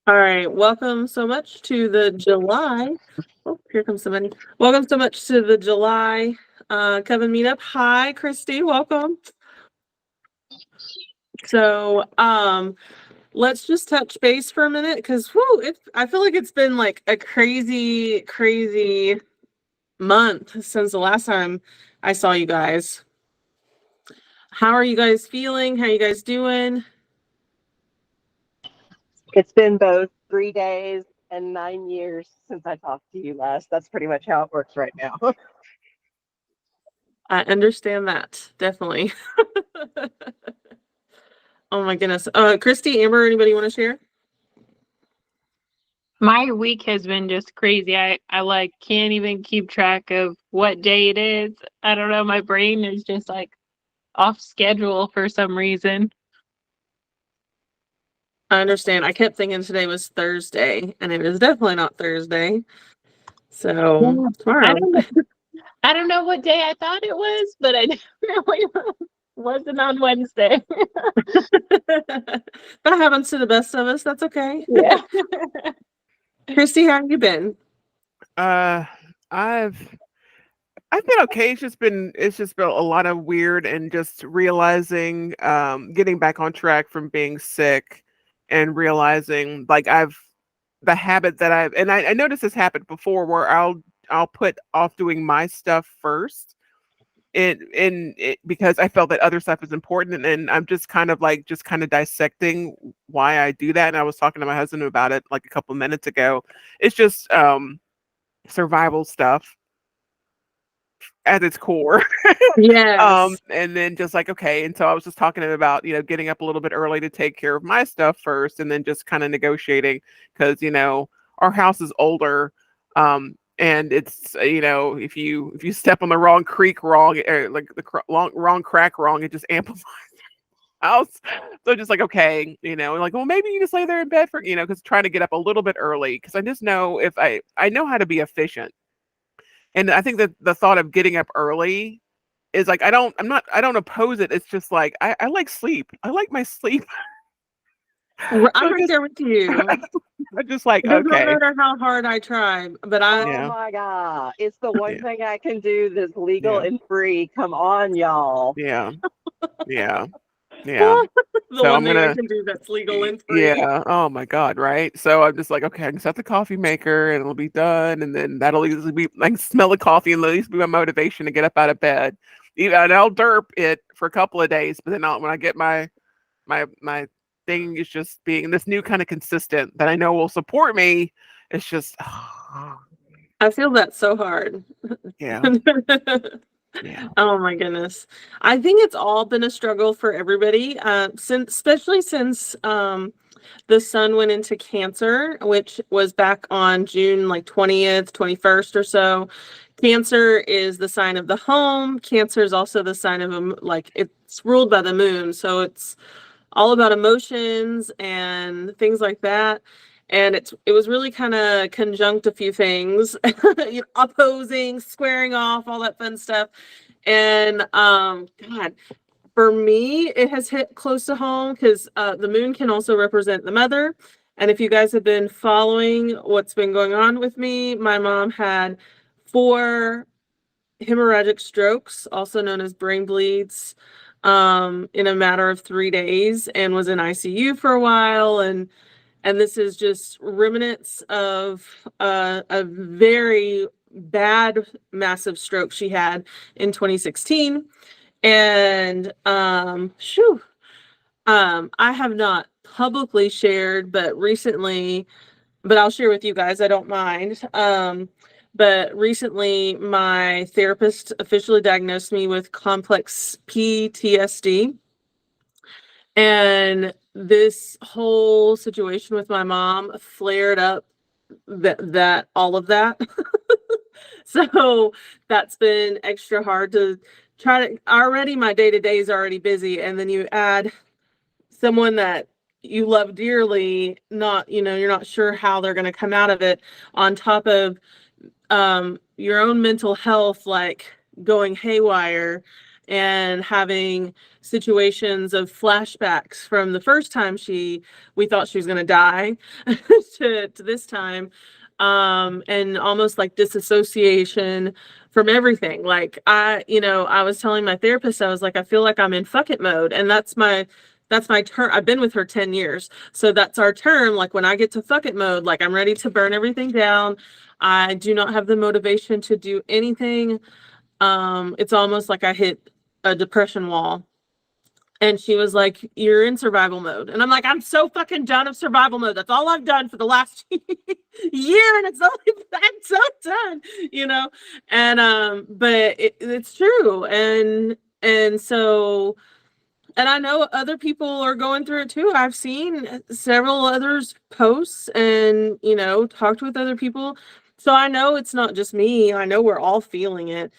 All right, welcome so much to the July. Oh, here comes somebody. Welcome so much to the July Kevin Meetup. Hi, Christy. Welcome. So, let's just touch base for a minute because, I feel like it's been like a crazy, crazy month since the last time I saw you guys. How are you guys feeling? How are you guys doing? It's been both 3 days and 9 years since I talked to you last. That's pretty much how it works right now. I understand that definitely. Oh my goodness. Christy, Amber, anybody want to share? My week has been just crazy. I like can't even keep track of what day it is. I don't know. My brain is just like off schedule for some reason. I understand. I kept thinking today was Thursday, and it is definitely not Thursday. So Yeah. I tomorrow. don't know. I don't know what day I thought it was, but I definitely wasn't on Wednesday. That happens to the best of us. That's okay. Yeah. Christy, how have you been? Uh, I've I've been okay. It's just been a lot of weird and just realizing, getting back on track from being sick, and realizing like I've the habit that I noticed this happened before where I'll put off doing my stuff first. Because I felt that other stuff is important, and I'm just kind of dissecting why I do that. And I was talking to my husband about it like a couple minutes ago. It's just survival stuff at its core. Yes. And then just like, okay, and so I was just talking to him about, getting up a little bit early to take care of my stuff first, and then just kind of negotiating because, our house is older. And it's, if you step on the wrong creek wrong, or like the wrong crack wrong, it just amplifies the house. So just like, okay, like, well, maybe you just lay there in bed for, because trying to get up a little bit early because I just know if I know how to be efficient. And I think that the thought of getting up early is like I don't oppose it. It's just like I like sleep. I like my sleep. I'm So right just there with you. I'm just like, It does not okay. matter how hard I try, but Oh Yeah. my God. It's the one Yeah. thing I can do that's legal Yeah. and free. Come on, y'all. Yeah. Yeah. Yeah. the So one I'm thing I gonna can do that's legal and free. yeah. Oh my God, right? So I'm just like, okay, I can set the coffee maker and it'll be done. And then that'll usually be like smell the coffee and at least be my motivation to get up out of bed. And I'll derp it for a couple of days, but then when I get my thing is just being this new kind of consistent that I know will support me. It's just I feel that so hard. yeah, yeah, Oh my goodness. I think it's all been a struggle for everybody, especially since the sun went into Cancer, which was back on June like 20th, 21st or so. Cancer is the sign of the home. Cancer is also the sign of like it's ruled by the moon, so it's all about emotions and things like that. And it was really kind of conjunct a few things, opposing, squaring off, all that fun stuff. And God, for me, it has hit close to home because the moon can also represent the mother. And if you guys have been following what's been going on with me, my mom had 4 hemorrhagic strokes, also known as brain bleeds, in a matter of 3 days, and was in ICU for a while. And this is just remnants of a very bad, massive stroke she had in 2016. And I have not publicly shared, but recently, but I'll share with you guys. I don't mind. But recently, my therapist officially diagnosed me with complex PTSD. And this whole situation with my mom flared up that all of that. So that's been extra hard to try to already my day-to-day is already busy, and then you add someone that you love dearly, not, you're not sure how they're going to come out of it, on top of your own mental health like going haywire. and having situations of flashbacks from the first time we thought she was going to die to this time, and almost like disassociation from everything. Like I was telling my therapist, I was like, I feel like I'm in fuck it mode, and that's my term. I've been with her 10 years, so that's our term. Like when I get to fuck it mode, like I'm ready to burn everything down. I do not have the motivation to do anything. It's almost like I hit a depression wall. And she was like, you're in survival mode. And I'm like, I'm so fucking done of survival mode. That's all I've done for the last year. And it's only, I'm so done, you know? And, but it's true. And so, and I know other people are going through it too. I've seen several others posts and, talked with other people. So I know it's not just me. I know we're all feeling it.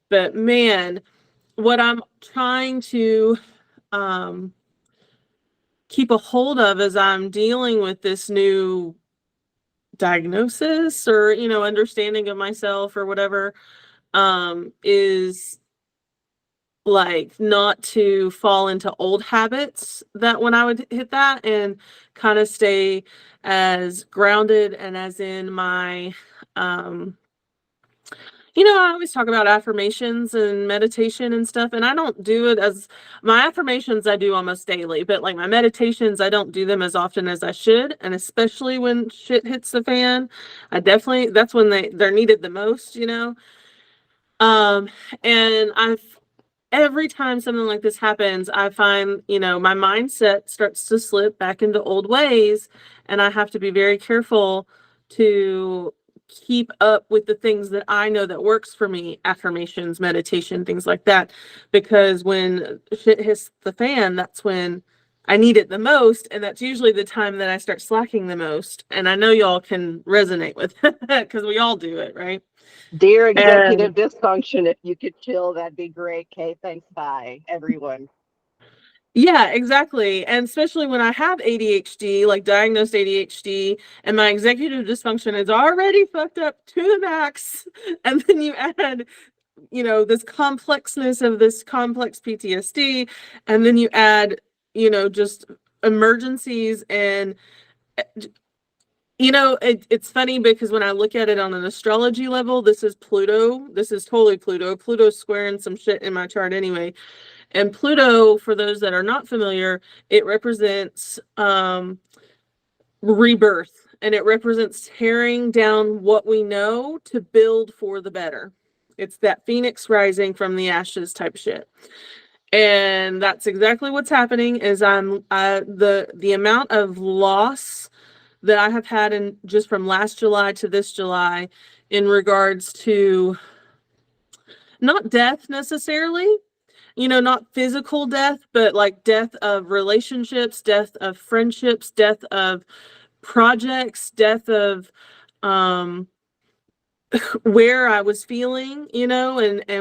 But man, what I'm trying to keep a hold of as I'm dealing with this new diagnosis or, understanding of myself or whatever, is like not to fall into old habits that when I would hit that, and kind of stay as grounded and as in my, I always talk about affirmations and meditation and stuff, and I don't do it as my affirmations I do almost daily, but like my meditations, I don't do them as often as I should. And especially when shit hits the fan, that's when they're needed the most, and every time something like this happens, I find, my mindset starts to slip back into old ways, and I have to be very careful to keep up with the things that I know that works for me, affirmations, meditation, things like that, because when shit hits the fan, that's when I need it the most, and that's usually the time that I start slacking the most. And I know y'all can resonate with that because we all do it, right? Dear And executive dysfunction, if you could chill, that'd be great. Okay, thanks. Bye, everyone. yeah, exactly. And especially when I have ADHD, like diagnosed ADHD, and my executive dysfunction is already fucked up to the max. And then you add, this complexness of this complex PTSD, and then you add, just emergencies. And, it's funny because when I look at it on an astrology level, this is Pluto. This is totally Pluto. Pluto's squaring some shit in my chart anyway. And Pluto, for those that are not familiar, it represents rebirth, and it represents tearing down what we know to build for the better. It's that phoenix rising from the ashes type shit. And that's exactly what's happening. Is the amount of loss that I have had in just from last July to this July in regards to not death necessarily, not physical death, but like death of relationships, death of friendships, death of projects, death of where I was feeling, and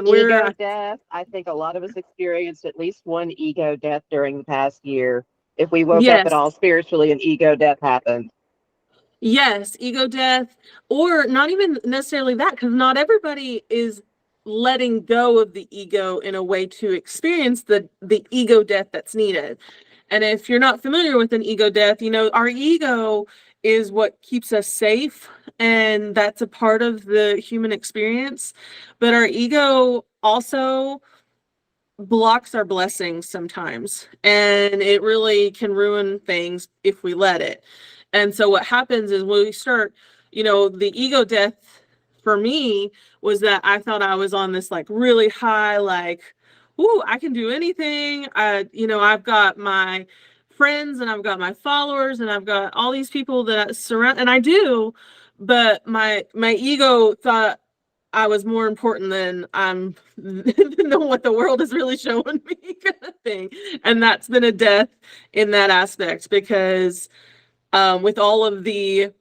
where Ego death. I think a lot of us experienced at least one ego death during the past year. If we woke up at yes, all spiritually, an ego death happened. yes, ego death, or not even necessarily that, because not everybody is letting go of the ego in a way to experience the ego death that's needed. And if you're not familiar with an ego death, our ego is what keeps us safe, and that's a part of the human experience. But our ego also blocks our blessings sometimes, and it really can ruin things if we let it. And so what happens is when we start, the ego death for me was that I thought I was on this like really high, like, ooh, I can do anything. I've got my friends and I've got my followers and I've got all these people that I surround, and I do, but my ego thought I was more important than than what the world is really showing me, kind of thing. And that's been a death in that aspect, because with all of the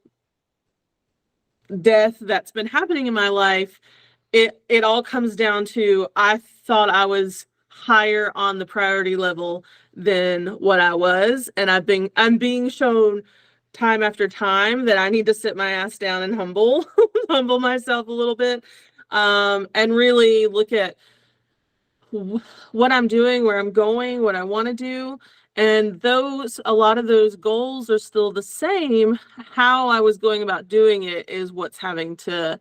death that's been happening in my life, it all comes down to I thought I was higher on the priority level than what I was, and I'm being shown time after time that I need to sit my ass down and humble myself a little bit, and really look at what I'm doing, where I'm going, what I want to do. And a lot of those goals are still the same. How I was going about doing it is what's having to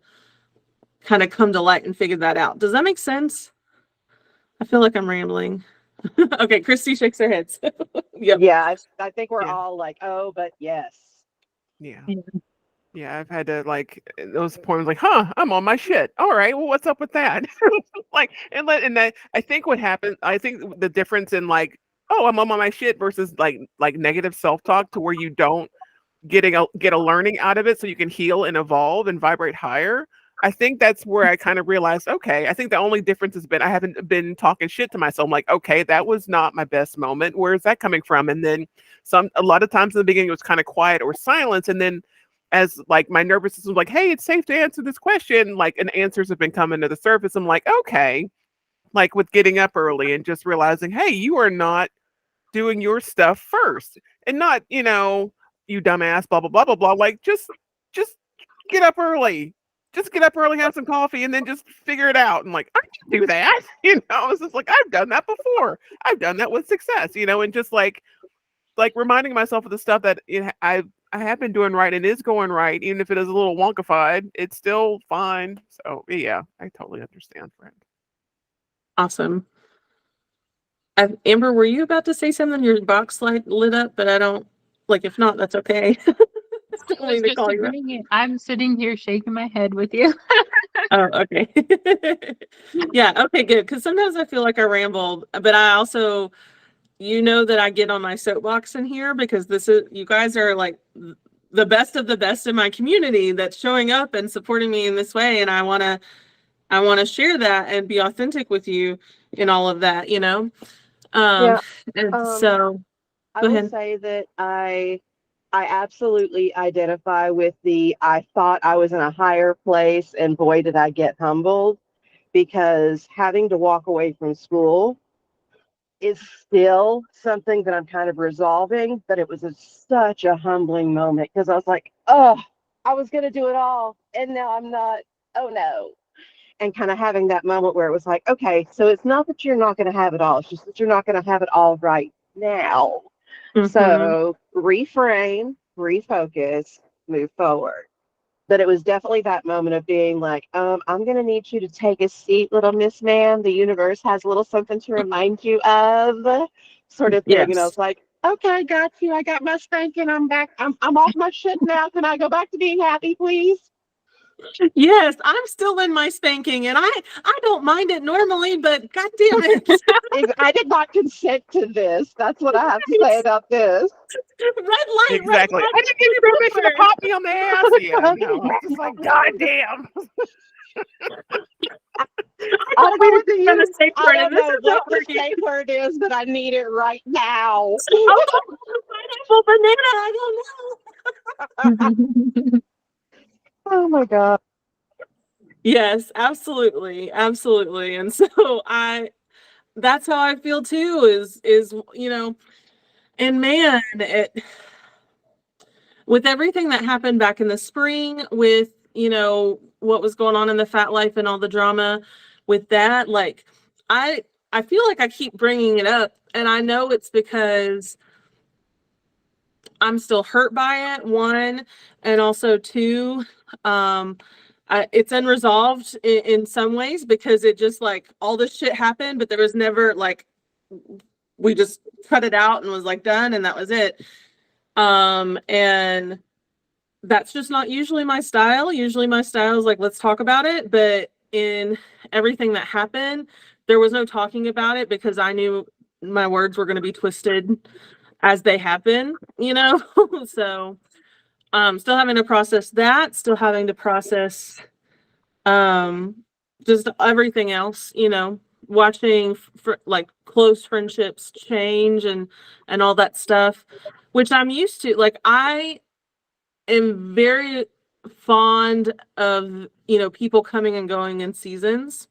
kind of come to light and figure that out. Does that make sense? I feel like I'm rambling. Okay, Christy shakes her head. Yep. Yeah, I think we're Yeah. all like, oh, but yes. Yeah. Yeah. Yeah, I've had to like those points like, huh, I'm on my shit. All right, well, what's up with that? Like, and that I think what happened, I think the difference in like, oh, I'm on my shit versus like negative self-talk to where you don't get a learning out of it so you can heal and evolve and vibrate higher. I think that's where I kind of realized, okay, I think the only difference has been I haven't been talking shit to myself. I'm like, okay, that was not my best moment. Where is that coming from? And then a lot of times in the beginning it was kind of quiet or silence. And then as like my nervous system was like, hey, it's safe to answer this question, like and answers have been coming to the surface. I'm like, okay, like with getting up early and just realizing, hey, you are not doing your stuff first and not, you dumbass, blah, blah, blah, blah, blah. Like just get up early. Just get up early, have some coffee, and then just figure it out. And like, I can do that. It's just like I've done that before. I've done that with success, and just like reminding myself of the stuff that I have been doing right and is going right, even if it is a little wonkified, it's still fine. So yeah, I totally understand, friend. Awesome. Amber, were you about to say something? Your box light lit up, but I don't like. If not, that's okay. Don't I mean was to just call you out. agreeing. I'm sitting here shaking my head with you. Oh, okay. Yeah, okay, good. Because sometimes I feel like I rambled, but I also, that I get on my soapbox in here because you guys are like the best of the best in my community that's showing up and supporting me in this way, and I want to share that and be authentic with you in all of that. Yeah. And so I go will ahead. say that I absolutely identify with I thought I was in a higher place and boy did I get humbled because having to walk away from school is still something that I'm kind of resolving, but it was such a humbling moment because I was like, oh, I was going to do it all and now I'm not. Oh no. And kind of having that moment where it was like, okay, so it's not that you're not going to have it all, it's just that you're not going to have it all right now. Mm-hmm. So reframe, refocus, move forward. But it was definitely that moment of being like, I'm going to need you to take a seat, little Miss Ma'am. The universe has a little something to remind you of, sort of thing. And I Yes. was like, okay, got you. I got my spanking. I'm back. I'm off my shit now. Can I go back to being happy, please? Yes, I'm still in my spanking and I don't mind it normally, but god damn it. I did not consent to this. That's what I have to say about this. Red Exactly. light I didn't give you permission to over. pop me on the ass. Yeah, no. I was just like, God damn. I I thought don't we know were what the gonna safe I word, and don't this know is what not the working. safe word is, but I need it right now. Oh, pineapple banana, I don't know. Oh my god. Yes, absolutely. Absolutely. And so that's how I feel too, is and man, with everything that happened back in the spring with, what was going on in the Phat life and all the drama with that, like I I feel like I keep bringing it up and I know it's because I'm still hurt by it, one, and also two, um it's unresolved in some ways because it just like all this shit happened, but there was never like we just cut it out and was like done and that was it. And that's just not usually my style. Usually my style is like, let's talk about it. But in everything that happened, there was no talking about it because I knew my words were going to be twisted as they happen, So still having to process that, still having to process just everything else, watching like close friendships change and all that stuff, which I'm used to. Like I am very fond of people coming and going in seasons,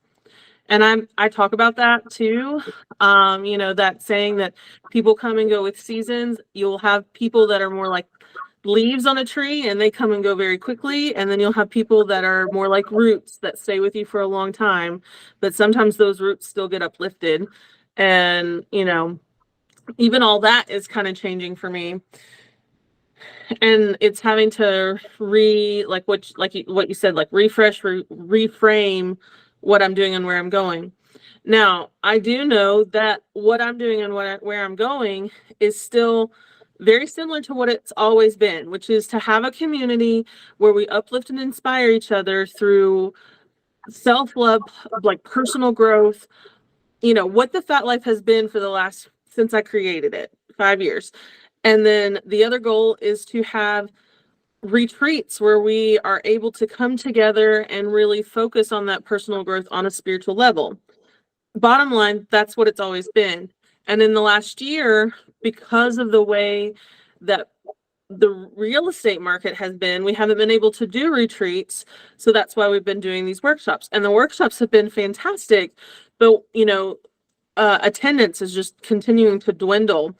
and I talk about that too. That saying that people come and go with seasons. You'll have people that are more like leaves on a tree and they come and go very quickly. And then you'll have people that are more like roots that stay with you for a long time. But sometimes those roots still get uplifted. And, you know, even all that is kind of changing for me. And it's having to what you said, like reframe what I'm doing and where I'm going. Now, I do know that what I'm doing and where I'm going is still very similar to what it's always been, which is to have a community where we uplift and inspire each other through self-love, like personal growth, you know, what the Phat Life has been for the last, since I created it, 5 years. And then the other goal is to have retreats where we are able to come together and really focus on that personal growth on a spiritual level. Bottom line, that's what it's always been. And in the last year, because of the way that the real estate market has been, we haven't been able to do retreats. So that's why we've been doing these workshops. And the workshops have been fantastic. But, you know, attendance is just continuing to dwindle.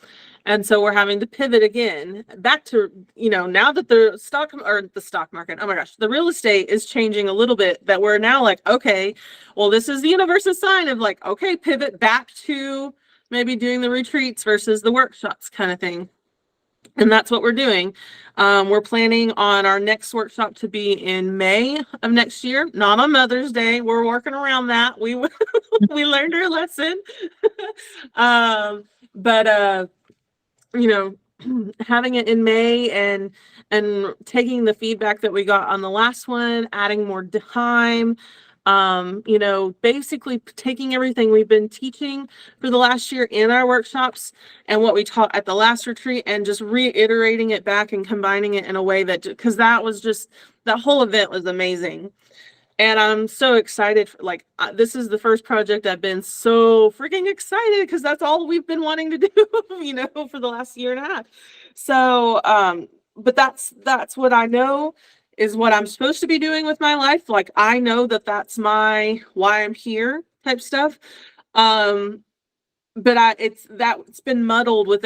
And so we're having to pivot again back to, you know, now that the stock market, oh my gosh, the real estate is changing a little bit, that we're now like, okay, well, this is the universal sign of like, okay, pivot back to maybe doing the retreats versus the workshops kind of thing. And that's what we're doing. We're planning on our next workshop to be in May of next year, not on Mother's Day. We're working around that. We learned our lesson. But you know, having it in May and taking the feedback that we got on the last one, adding more time, you know, basically taking everything we've been teaching for the last year in our workshops and what we taught at the last retreat and just reiterating it back and combining it in a way that, because that whole event was amazing. And I'm so excited. This is the first project I've been so freaking excited because that's all we've been wanting to do, you know, for the last year and a half. So, but that's what I know is what I'm supposed to be doing with my life. Like, I know that that's why I'm here type stuff. But it's been muddled with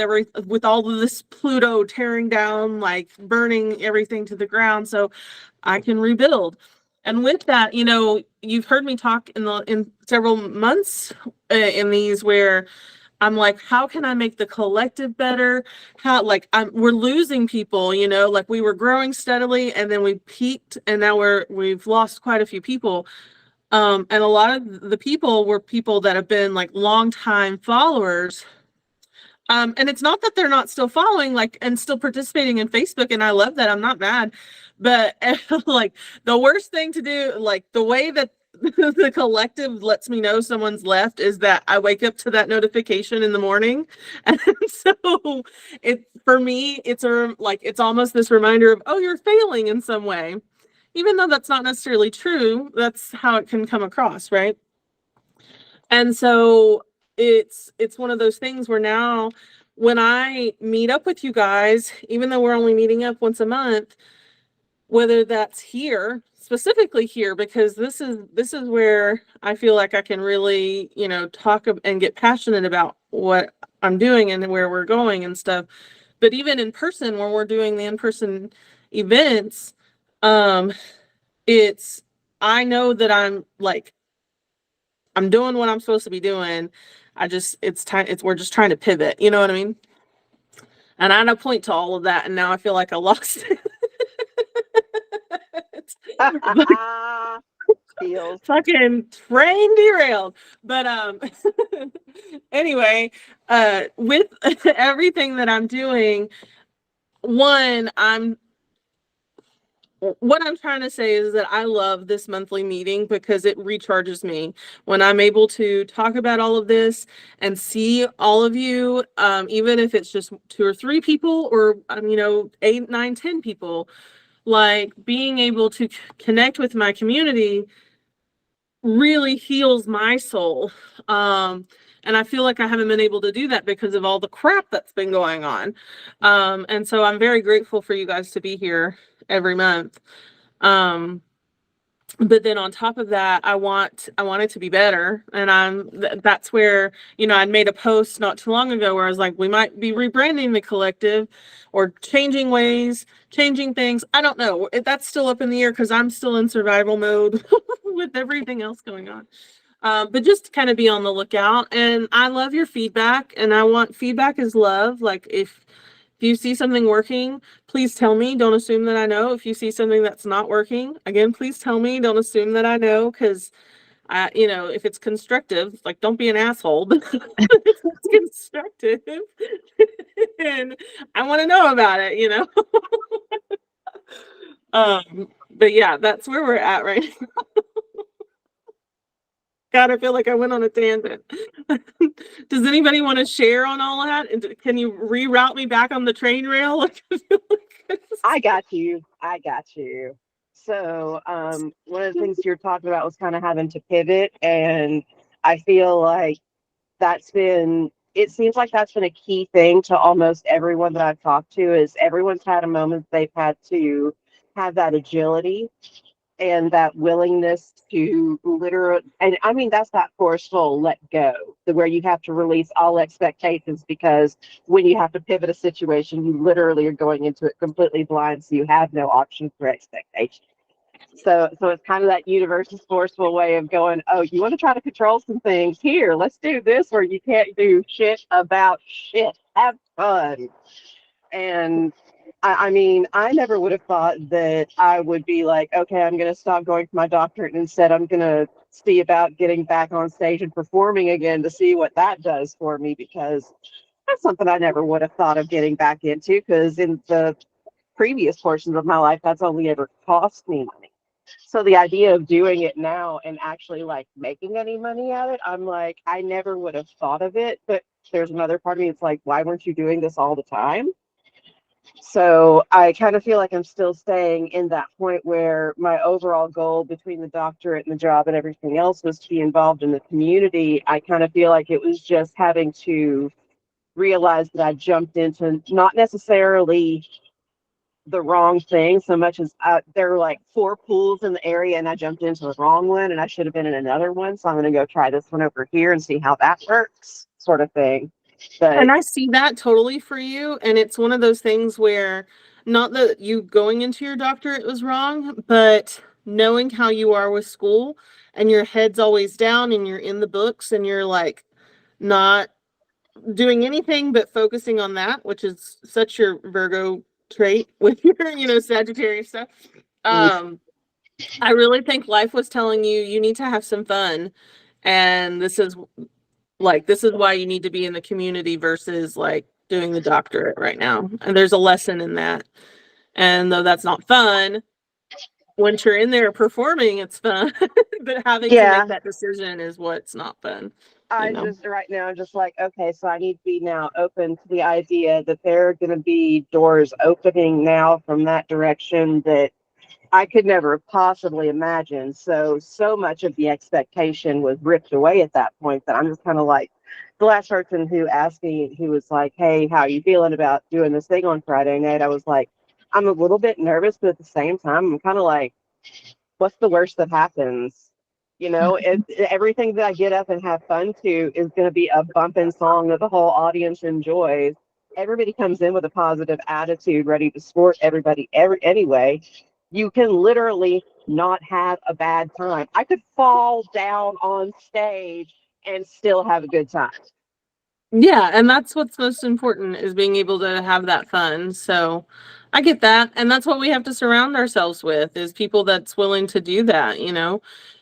all of this Pluto tearing down, like burning everything to the ground so I can rebuild. And with that, you know, you've heard me talk in several months in these where I'm like, how can I make the collective better? We're losing people, you know, like we were growing steadily and then we peaked and now we've lost quite a few people. And a lot of the people were people that have been like longtime followers. And it's not that they're not still following, like, and still participating in Facebook, and I love that. I'm not mad. But like the worst thing to do, like the way that the collective lets me know someone's left is that I wake up to that notification in the morning. And so for me, it's almost this reminder of, oh, you're failing in some way. Even though that's not necessarily true, that's how it can come across, right? And so it's one of those things where now when I meet up with you guys, even though we're only meeting up once a month, whether that's here, specifically here, because this is where I feel like I can really, you know, talk and get passionate about what I'm doing and where we're going and stuff. But even in person, when we're doing the in-person events, I know that I'm doing what I'm supposed to be doing. We're just trying to pivot, you know what I mean? And I point to all of that, and now I feel like I lost it. Feels. Fucking train derailed. But anyway, with everything that I'm doing, what I'm trying to say is that I love this monthly meeting because it recharges me when I'm able to talk about all of this and see all of you, even if it's just 2 or 3 people or, you know, 8, 9, 10 people, like being able to connect with my community really heals my soul. And I feel like I haven't been able to do that because of all the crap that's been going on. And so I'm very grateful for you guys to be here every month. but then on top of that, I want it to be better. And that's where, I made a post not too long ago where I was like, we might be rebranding the collective or changing ways, changing things. I don't know. That's still up in the air because I'm still in survival mode with everything else going on. But just to kind of be on the lookout. And I love your feedback, and I want feedback is love. Like if you see something working, please tell me. Don't assume that I know. If you see something that's not working, again, please tell me. Don't assume that I know, because if it's constructive, like don't be an asshole. But if it's constructive, and I want to know about it. But yeah, that's where we're at right now. God, I feel like I went on a tangent. Does anybody want to share on all of that? And can you reroute me back on the train rail? I got you. So, one of the things you're talking about was kind of having to pivot, and I feel like it seems like that's been a key thing to almost everyone that I've talked to. Is everyone's had a moment they've had to have that agility and that willingness to literally, and I mean, that's that forceful let go, where you have to release all expectations, because when you have to pivot a situation, you literally are going into it completely blind, so you have no options for expectation. So it's kind of that universe's forceful way of going, oh, you want to try to control some things? Here, let's do this, where you can't do shit about shit. Have fun. And I mean, I never would have thought that I would be like, okay, I'm going to stop going to my doctorate, and instead I'm going to see about getting back on stage and performing again to see what that does for me, because that's something I never would have thought of getting back into, because in the previous portions of my life, that's only ever cost me money. So the idea of doing it now and actually like making any money at it, I'm like, I never would have thought of it. But there's another part of me, it's like, why weren't you doing this all the time? So I kind of feel like I'm still staying in that point where my overall goal between the doctorate and the job and everything else was to be involved in the community. I kind of feel like it was just having to realize that I jumped into not necessarily the wrong thing so much as there were like 4 pools in the area, and I jumped into the wrong one, and I should have been in another one. So I'm going to go try this one over here and see how that works, sort of thing. But And I see that totally for you. And it's one of those things where, not that you going into your doctorate was wrong, but knowing how you are with school and your head's always down and you're in the books and you're like not doing anything but focusing on that, which is such your Virgo trait with your, Sagittarius stuff. I really think life was telling you, you need to have some fun. And this is why you need to be in the community versus like doing the doctorate right now. And there's a lesson in that. And though that's not fun, once you're in there performing, it's fun. But having to make that decision is what's not fun. I just right now, I'm just like, okay, so I need to be now open to the idea that there are going to be doors opening now from that direction that I could never have possibly imagined. So much of the expectation was ripped away at that point that I'm just kind of like, the last person who asked me, who was like, hey, how are you feeling about doing this thing on Friday night? I was like, I'm a little bit nervous, but at the same time, I'm kind of like, what's the worst that happens? Everything that I get up and have fun to is going to be a bumping song that the whole audience enjoys. Everybody comes in with a positive attitude, ready to support everybody anyway. You can literally not have a bad time. I could fall down on stage and still have a good time. Yeah, and that's what's most important, is being able to have that fun. So I get that. And that's what we have to surround ourselves with, is people that's willing to do that.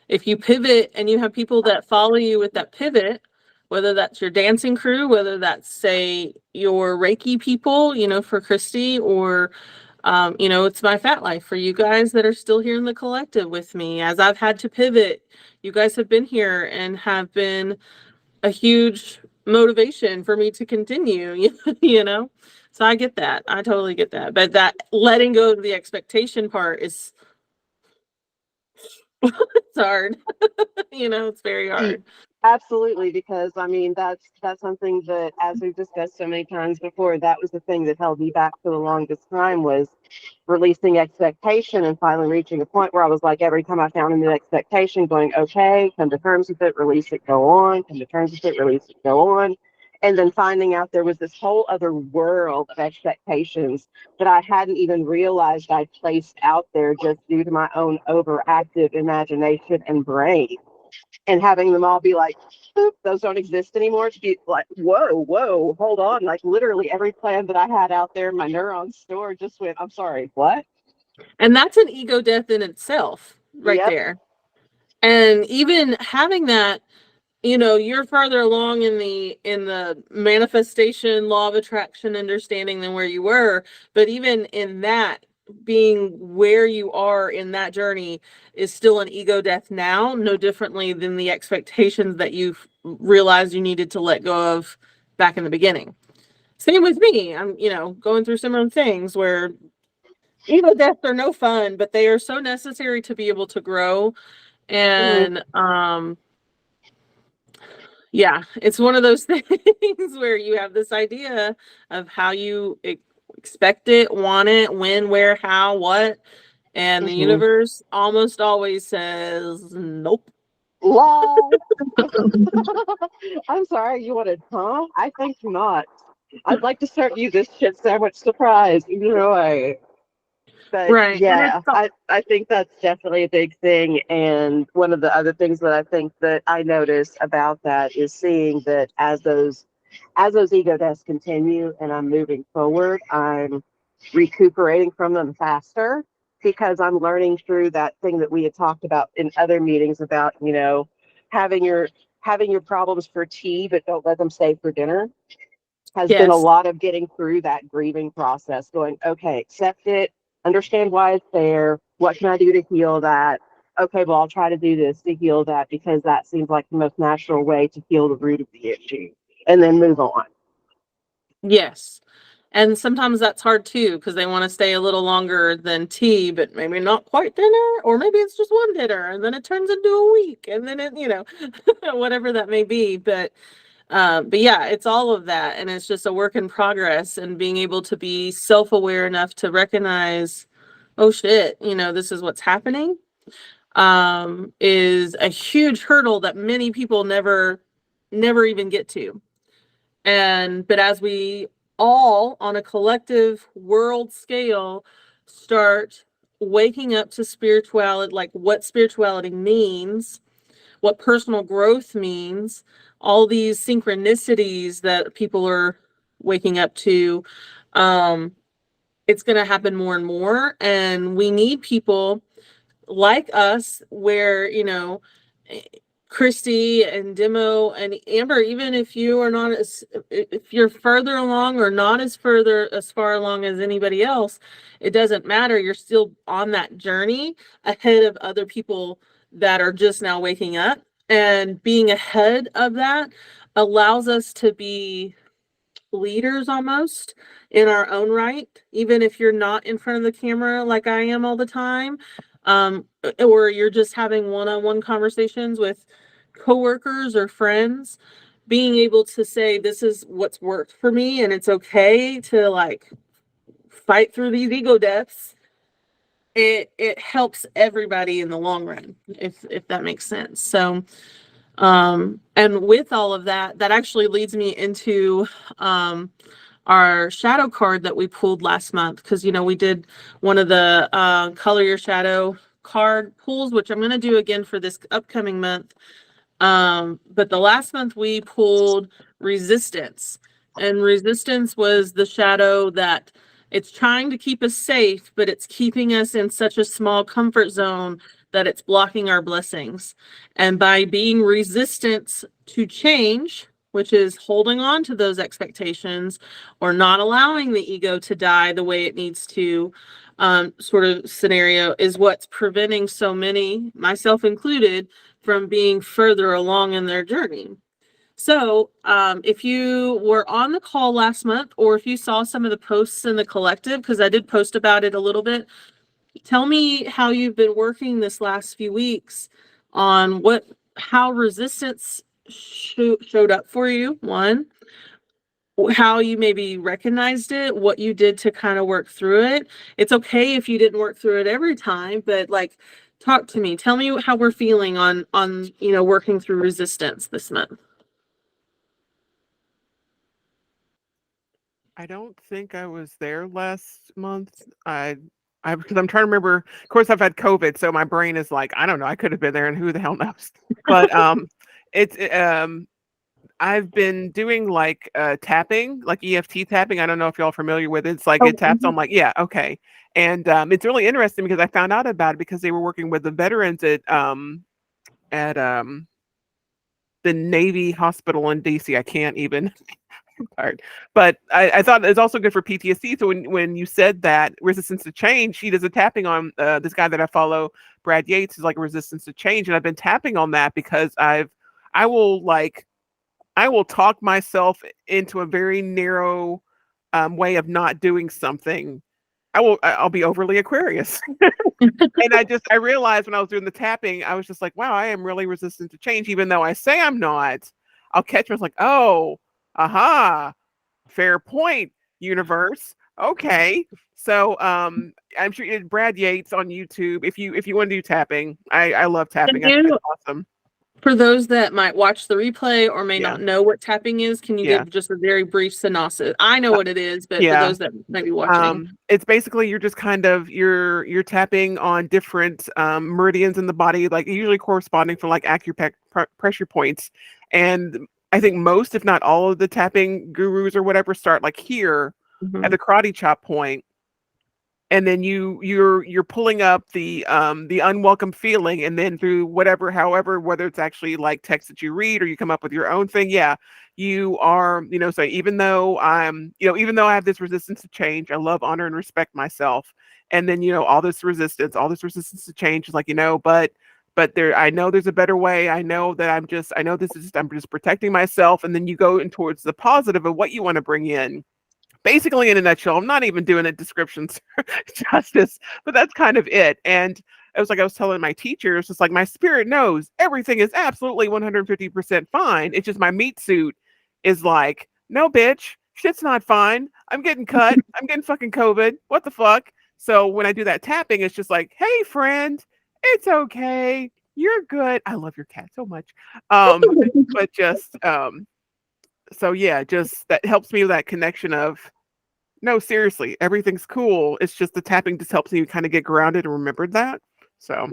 If you pivot and you have people that follow you with that pivot, whether that's your dancing crew, whether that's, say, your Reiki people, for Christy, or it's my Phat life for you guys that are still here in the collective with me. As I've had to pivot, you guys have been here and have been a huge motivation for me to continue. So I get that. I totally get that. But that letting go of the expectation part is it's hard. It's very hard. Absolutely, because I mean that's something that, as we've discussed so many times before, that was the thing that held me back for the longest time, was releasing expectation and finally reaching a point where I was like, every time I found a new expectation, going, okay, come to terms with it, release it, go on, come to terms with it, release it, go on. And then finding out there was this whole other world of expectations that I hadn't even realized I placed out there just due to my own overactive imagination and brain. And having them all be like, "Boop, those don't exist anymore." To be like, whoa, hold on. Like literally every plan that I had out there, my neurons stored just went, I'm sorry, what? And that's an ego death in itself, right Yep. there. And even having that, you're farther along in the manifestation law of attraction understanding than where you were, but even in that, being where you are in that journey is still an ego death now, no differently than the expectations that you've realized you needed to let go of back in the beginning. Same with me. I'm, going through similar things where ego deaths are no fun, but they are so necessary to be able to grow. Mhm. And yeah, it's one of those things where you have this idea of how you expect it, want it, when, where, how, what, and the Mhm. universe almost always says nope. Lol. I'm sorry, you wanted, huh? I think not. I'd like to serve you this shit sandwich surprise. Enjoy. But Right. And it's yeah, I think that's definitely a big thing. And one of the other things that I think that I notice about that is seeing that as those ego deaths continue and I'm moving forward, I'm recuperating from them faster because I'm learning through that thing that we had talked about in other meetings about, having your having your problems for tea, but don't let them stay for dinner, has been a yes. lot of getting through that grieving process, going, okay, accept it, understand why it's there. What can I do to heal that? Okay, well, I'll try to do this to heal that because that seems like the most natural way to heal the root of the issue and then move on. Yes. And sometimes that's hard too, because they want to stay a little longer than tea, but maybe not quite dinner, or maybe it's just one dinner and then it turns into a week and then whatever that may be. But yeah, it's all of that. And it's just a work in progress, and being able to be self-aware enough to recognize, oh shit, this is what's happening, is a huge hurdle that many people never even get to. But as we all on a collective world scale start waking up to spirituality, like what spirituality means, what personal growth means, all these synchronicities that people are waking up to, um, it's going to happen more and more. And we need people like us where, Christy and Demo and Amber, even if you are not if you're further along or not as far along as anybody else, it doesn't matter. You're still on that journey ahead of other people that are just now waking up. And being ahead of that allows us to be leaders almost in our own right, even if you're not in front of the camera like I am all the time, or you're just having one-on-one conversations with coworkers or friends. Being able to say, this is what's worked for me, and it's okay to like fight through these ego deaths. It helps everybody in the long run, if that makes sense. So and with all of that, that actually leads me into our shadow card that we pulled last month, because we did one of the color your shadow card pulls, which I'm going to do again for this upcoming month. But the last month we pulled resistance, and resistance was the shadow that it's trying to keep us safe, but it's keeping us in such a small comfort zone that it's blocking our blessings. And by being resistant to change, which is holding on to those expectations or not allowing the ego to die the way it needs to, sort of scenario, is what's preventing so many, myself included, from being further along in their journey. So, if you were on the call last month, or if you saw some of the posts in the collective, because I did post about it a little bit, tell me how you've been working this last few weeks on how resistance showed up for you, one, how you maybe recognized it, what you did to kind of work through it. It's okay if you didn't work through it every time, but like, talk to me. Tell me how we're feeling on working through resistance this month. I don't think I was there last month. Because I'm trying to remember. Of course, I've had COVID, so my brain is like, I don't know. I could have been there, and who the hell knows? But it's I've been doing like tapping, like EFT tapping. I don't know if y'all are familiar with it. It's like Oh, it taps on like, yeah, okay. And it's really interesting because I found out about it because they were working with the veterans at the Navy Hospital in DC. I can't even tired. But I thought it's also good for PTSD. So when you said that resistance to change, she does a tapping on this guy that I follow, Brad Yates, is like a resistance to change, and I've been tapping on that because I will like I will talk myself into a very narrow way of not doing something. I'll be overly Aquarius. And I realized when I was doing the tapping, I was just like, wow, I am really resistant to change, even though I say I'm not. I'll catch myself like, oh, aha, fair point, universe. Okay. So I'm sure Brad Yates on YouTube. If you want to do tapping, I love tapping. I think it's awesome. For those that might watch the replay or may Yeah. not know what tapping is, can you Yeah. give just a very brief synopsis? I know what it is, but for Yeah. those that might be watching. It's basically you're just kind of you're tapping on different meridians in the body, like usually corresponding for like pressure points. And I think most, if not all, of the tapping gurus or whatever start like here at the karate chop point, and then you're pulling up the unwelcome feeling, and then through however, whether it's actually like text that you read or you come up with your own thing, yeah, you are, so even though even though I have this resistance to change, I love, honor, and respect myself. And then all this resistance to change is like, but there, I know there's a better way. I know that I'm just protecting myself. And then you go in towards the positive of what you want to bring in. Basically, in a nutshell, I'm not even doing a descriptions justice, but that's kind of it. And it was like I was telling my teachers, it's like my spirit knows everything is absolutely 150% fine. It's just my meat suit is like, no, bitch, shit's not fine. I'm getting cut. I'm getting fucking COVID. What the fuck? So when I do that tapping, it's just like, hey, friend, it's okay. You're good. I love your cat so much. But just so yeah, just that helps me with that connection of, no, seriously, everything's cool. It's just the tapping just helps you kind of get grounded and remember that. So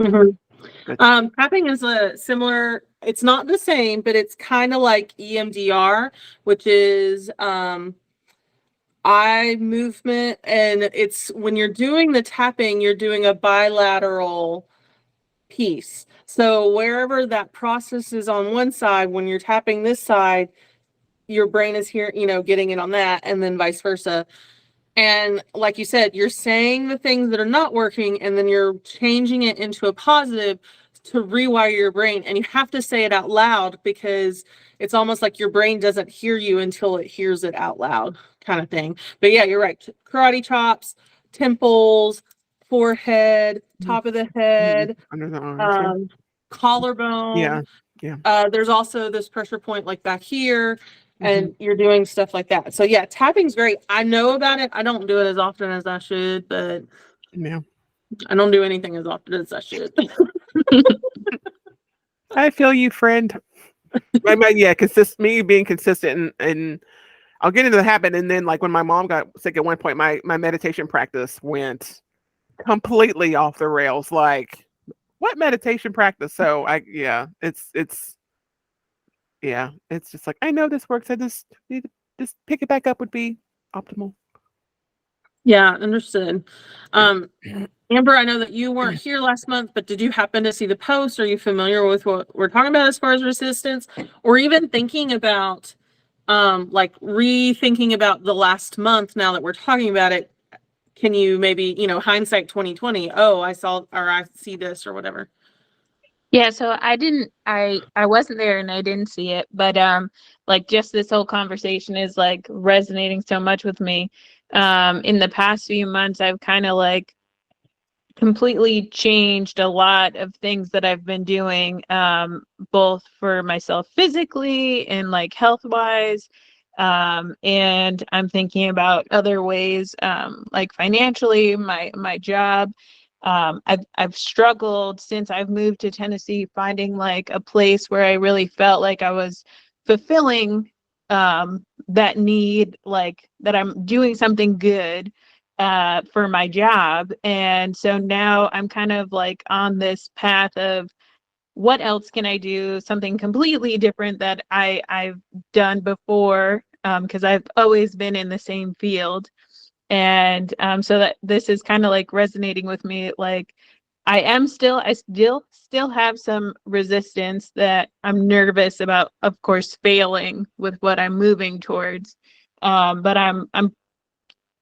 Tapping is a similar, it's not the same, but it's kind of like EMDR, which is eye movement. And it's when you're doing the tapping, you're doing a bilateral piece. So wherever that process is on one side, when you're tapping this side, your brain is here, getting it on that, and then vice versa. And like you said, you're saying the things that are not working, and then you're changing it into a positive to rewire your brain. And you have to say it out loud because it's almost like your brain doesn't hear you until it hears it out loud, kind of thing. But yeah, you're right. Karate chops, temples, forehead, top of the head, under the arms, collarbone. Yeah. There's also this pressure point like back here, and you're doing stuff like that. So yeah, tapping's great. I know about it. I don't do it as often as I should, but Yeah. I don't do anything as often as I should. I feel you, friend. Me being consistent, and I'll get into the habit. And then like when my mom got sick at one point, my meditation practice went completely off the rails. Like, what meditation practice? So it's just like, I know this works. I just need to just pick it back up would be optimal. Yeah, understood. Amber, I know that you weren't here last month, but did you happen to see the post? Are you familiar with what we're talking about as far as resistance, or even thinking about like rethinking about the last month now that we're talking about it? Can you maybe, hindsight 2020, oh, I saw, or I see this or whatever? Yeah, so I wasn't there and I didn't see it, but like just this whole conversation is like resonating so much with me. In the past few months I've kind of like completely changed a lot of things that I've been doing, both for myself physically and like health wise. And I'm thinking about other ways, like financially, my job. I've struggled since I've moved to Tennessee, finding like a place where I really felt like I was fulfilling that need, like that I'm doing something good for my job. And so now I'm kind of like on this path of what else can I do, something completely different that I've done before, because I've always been in the same field. And so that this is kind of like resonating with me. Like I still have some resistance that I'm nervous about, of course, failing with what I'm moving towards. But I'm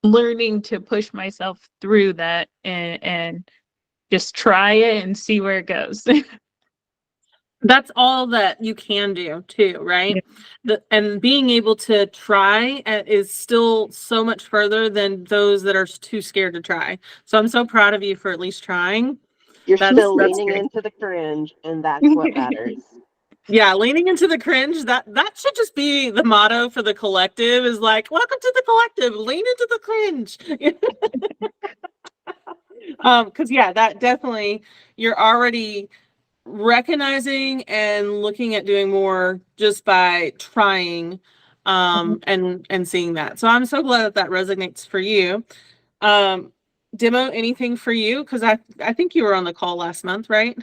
learning to push myself through that and just try it and see where it goes. That's all that you can do too, right? And being able to try is still so much further than those that are too scared to try. So I'm so proud of you for at least trying. You're That's still leaning great. into the cringe, and that's what matters. Yeah, leaning into the cringe, that should just be the motto for the collective, is like, welcome to the collective, lean into the cringe. Because yeah, that definitely, you're already recognizing and looking at doing more just by trying, and seeing that. So I'm so glad that that resonates for you. Demo, anything for you? Because I think you were on the call last month, right?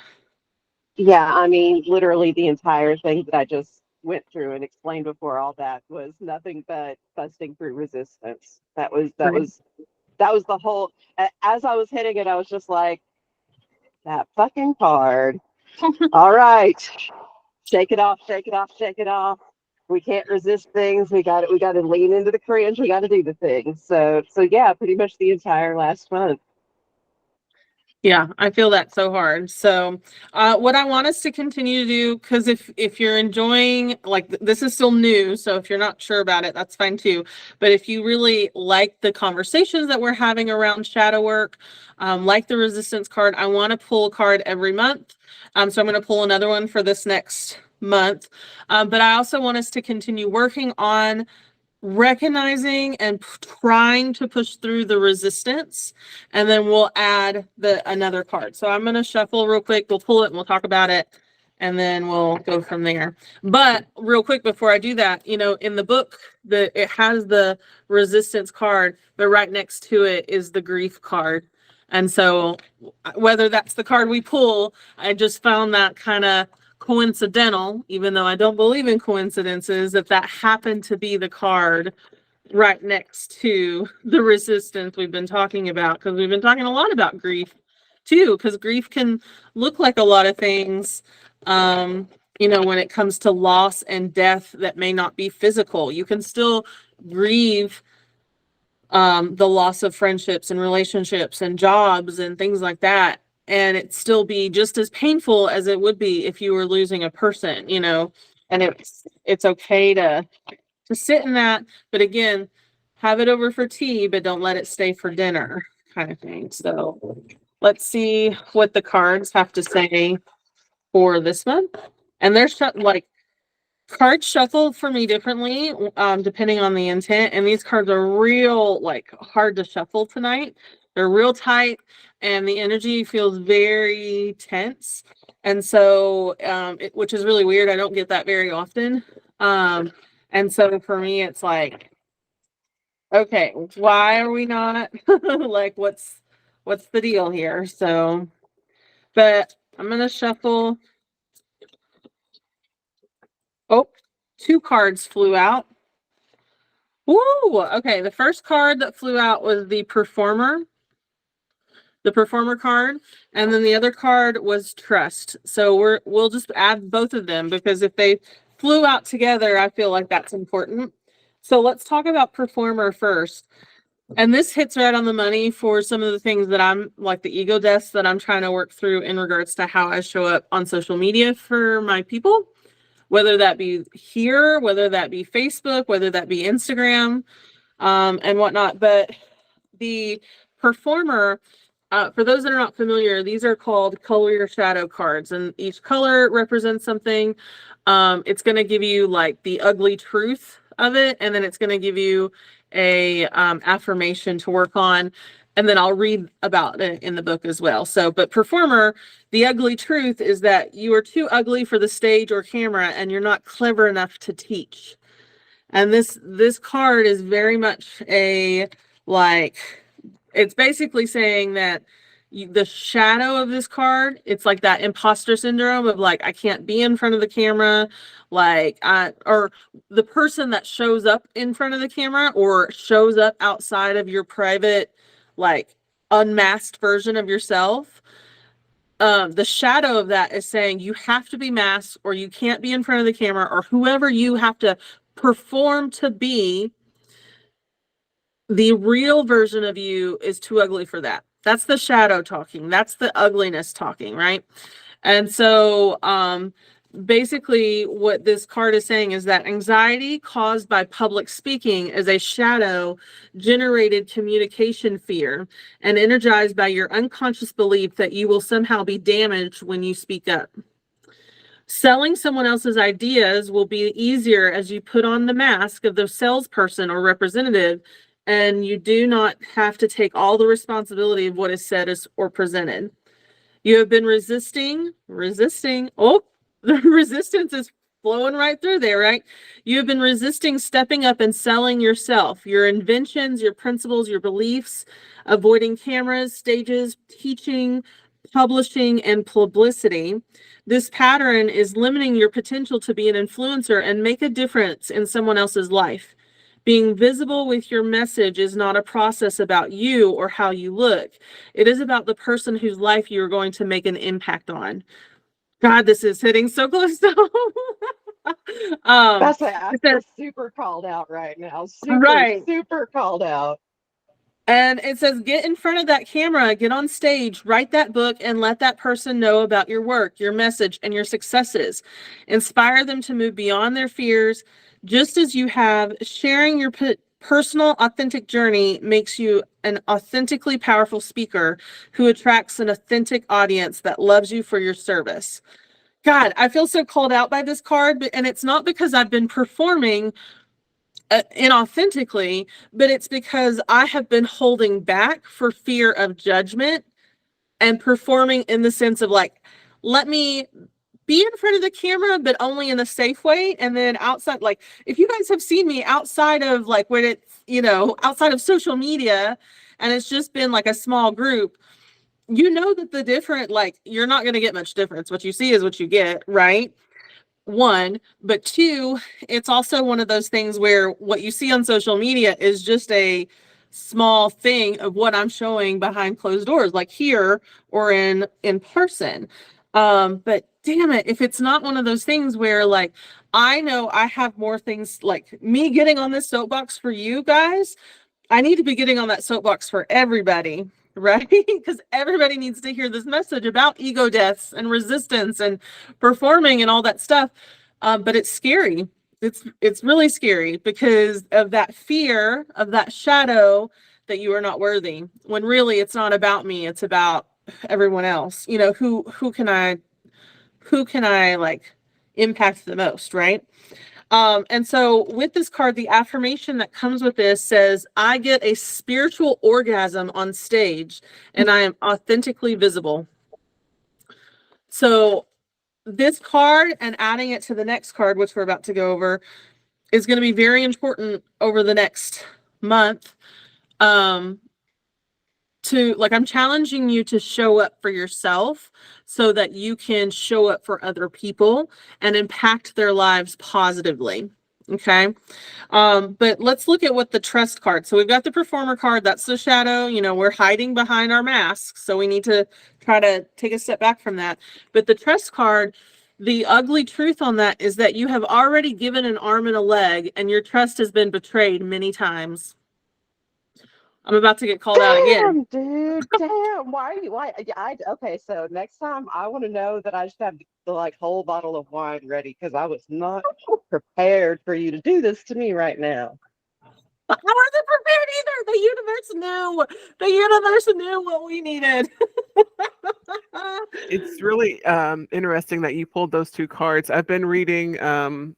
Yeah, I mean, literally the entire thing that I just went through and explained before all that was nothing but busting through resistance. That was the whole. As I was hitting it, I was just like, that fucking card. All right, shake it off, shake it off, shake it off. We can't resist things. We got it. We got to lean into the cringe. We got to do the things. So yeah, pretty much the entire last month. Yeah, I feel that so hard. So, what I want us to continue to do, because if you're enjoying, like this is still new, so if you're not sure about it, that's fine too. But if you really like the conversations that we're having around shadow work, like the resistance card, I want to pull a card every month. So I'm going to pull another one for this next month. But I also want us to continue working on recognizing and trying to push through the resistance, and then we'll add another card. So I'm going to shuffle real quick, we'll pull it and we'll talk about it, and then we'll go from there. But real quick before I do that, in the book, it has the resistance card, but right next to it is the grief card. And so whether that's the card we pull, I just found that kind of coincidental, even though I don't believe in coincidences, that happened to be the card right next to the resistance we've been talking about, because we've been talking a lot about grief too, because grief can look like a lot of things, when it comes to loss and death that may not be physical. You can still grieve the loss of friendships and relationships and jobs and things like that, and it still be just as painful as it would be if you were losing a person, and it's okay to sit in that, but again, have it over for tea, but don't let it stay for dinner, kind of thing. So let's see what the cards have to say for this month. And there's like cards shuffle for me differently, depending on the intent. And these cards are real, like, hard to shuffle tonight. They're real tight, and the energy feels very tense. And so, which is really weird. I don't get that very often. And so for me, it's like, okay, why are we not like, what's the deal here? So, but I'm gonna shuffle. Oh, two cards flew out. Ooh, okay. The first card that flew out was the performer card, and then the other card was trust. So we'll just add both of them, because if they flew out together, I feel like that's important. So let's talk about performer first. And this hits right on the money for some of the things that I'm like, the ego deaths that I'm trying to work through in regards to how I show up on social media for my people, whether that be here, whether that be Facebook, whether that be Instagram, and whatnot. But the performer For those that are not familiar, these are called color your shadow cards, and each color represents something. It's going to give you like the ugly truth of it, and then it's going to give you a affirmation to work on, and then I'll read about it in the book as well. So, but performer, the ugly truth is that you are too ugly for the stage or camera, and you're not clever enough to teach. And this card is very much a like, it's basically saying that the shadow of this card, it's like that imposter syndrome of like, I can't be in front of the camera, or the person that shows up in front of the camera or shows up outside of your private, like unmasked version of yourself. The shadow of that is saying you have to be masked, or you can't be in front of the camera, or whoever you have to perform to be. The real version of you is too ugly for that. That's the shadow talking. That's the ugliness talking, right? And so basically what this card is saying is that anxiety caused by public speaking is a shadow generated communication fear and energized by your unconscious belief that you will somehow be damaged when you speak up. Selling someone else's ideas will be easier as you put on the mask of the salesperson or representative, and you do not have to take all the responsibility of what is said or presented. You have been resisting. Oh, the resistance is flowing right through there, right? You have been resisting stepping up and selling yourself, your inventions, your principles, your beliefs, avoiding cameras, stages, teaching, publishing, and publicity. This pattern is limiting your potential to be an influencer and make a difference in someone else's life. Being visible with your message is not a process about you or how you look. It is about the person whose life you are going to make an impact on. God, this is hitting so close to home. That's why I it feel says, super called out right now. right. Super called out. And it says, get in front of that camera, get on stage, write that book, and let that person know about your work, your message, and your successes. Inspire them to move beyond their fears, just as you have. Sharing your personal, authentic journey makes you an authentically powerful speaker who attracts an authentic audience that loves you for your service. God, I feel so called out by this card, and it's not because I've been performing inauthentically, but it's because I have been holding back for fear of judgment and performing in the sense of like, let me be in front of the camera, but only in a safe way. And then outside, like if you guys have seen me outside of like when it's, outside of social media and it's just been like a small group, that the different, like you're not going to get much difference. What you see is what you get, right? One, but two, it's also one of those things where what you see on social media is just a small thing of what I'm showing behind closed doors, like here or in person. But damn it, if it's not one of those things where like I know I have more things, like me getting on this soapbox for you guys, I need to be getting on that soapbox for everybody, right? Because everybody needs to hear this message about ego deaths and resistance and performing and all that stuff. But it's scary. It's really scary because of that fear of that shadow that you are not worthy. When really it's not about me. It's about everyone else. Who can I like impact the most, right? And so with this card, the affirmation that comes with this says, I get a spiritual orgasm on stage and I am authentically visible. So this card and adding it to the next card, which we're about to go over, is going to be very important over the next month. I'm challenging you to show up for yourself so that you can show up for other people and impact their lives positively. Okay. But let's look at what the trust card. So we've got the performer card. That's the shadow. We're hiding behind our masks. So we need to try to take a step back from that. But the trust card, the ugly truth on that is that you have already given an arm and a leg and your trust has been betrayed many times. I'm about to get called out again. Dude, damn. Why? Okay, so next time I want to know that I just have the like whole bottle of wine ready because I was not prepared for you to do this to me right now. How are they prepared either? The universe knew what we needed. It's really interesting that you pulled those two cards. I've been reading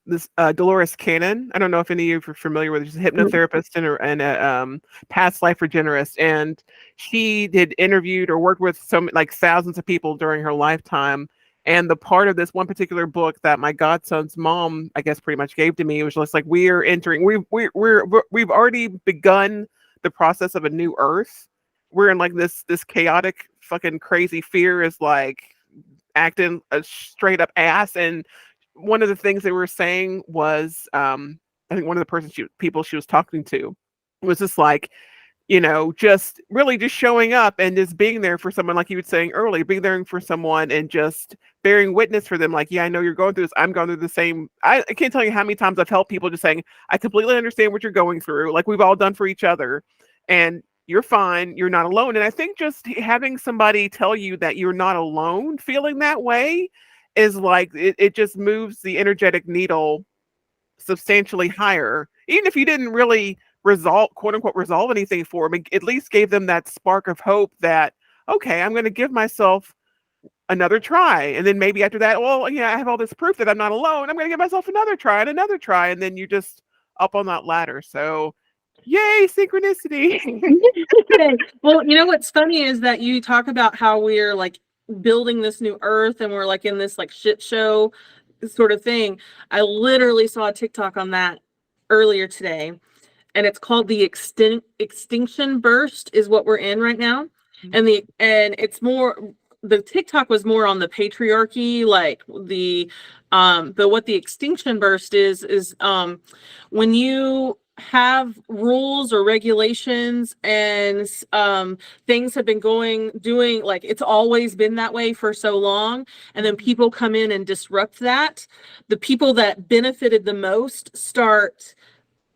this Dolores Cannon. I don't know if any of you are familiar with her. She's a hypnotherapist and a past life regenerist, and she did interviewed or worked with some like thousands of people during her lifetime. And the part of this one particular book that my godson's mom, I guess, pretty much gave to me was just like we're entering. We've already begun the process of a new Earth. We're in like this chaotic fucking crazy fear is like acting a straight up ass. And one of the things they were saying was I think one of the people she was talking to was just like, just really just showing up and just being there for someone, like you were saying earlier, being there for someone and just bearing witness for them. Like, yeah, I know you're going through this. I'm going through the same. I can't tell you how many times I've helped people just saying, I completely understand what you're going through. Like we've all done for each other. And you're fine. You're not alone. And I think just having somebody tell you that you're not alone feeling that way is like, it just moves the energetic needle substantially higher. Even if you didn't really quote unquote, resolve anything for them, it at least gave them that spark of hope that, okay, I'm going to give myself another try. And then maybe after that, well, yeah, I have all this proof that I'm not alone. I'm going to give myself another try and another try. And then you just up on that ladder. So yay, synchronicity. Okay. Well, what's funny is that you talk about how we're like building this new earth and we're like in this like shit show sort of thing. I literally saw a TikTok on that earlier today, and it's called the extinction burst is what we're in right now. And it's more, the TikTok was more on the patriarchy, like but what the extinction burst is when you have rules or regulations and things have been doing like it's always been that way for so long, and then people come in and disrupt that. The people that benefited the most start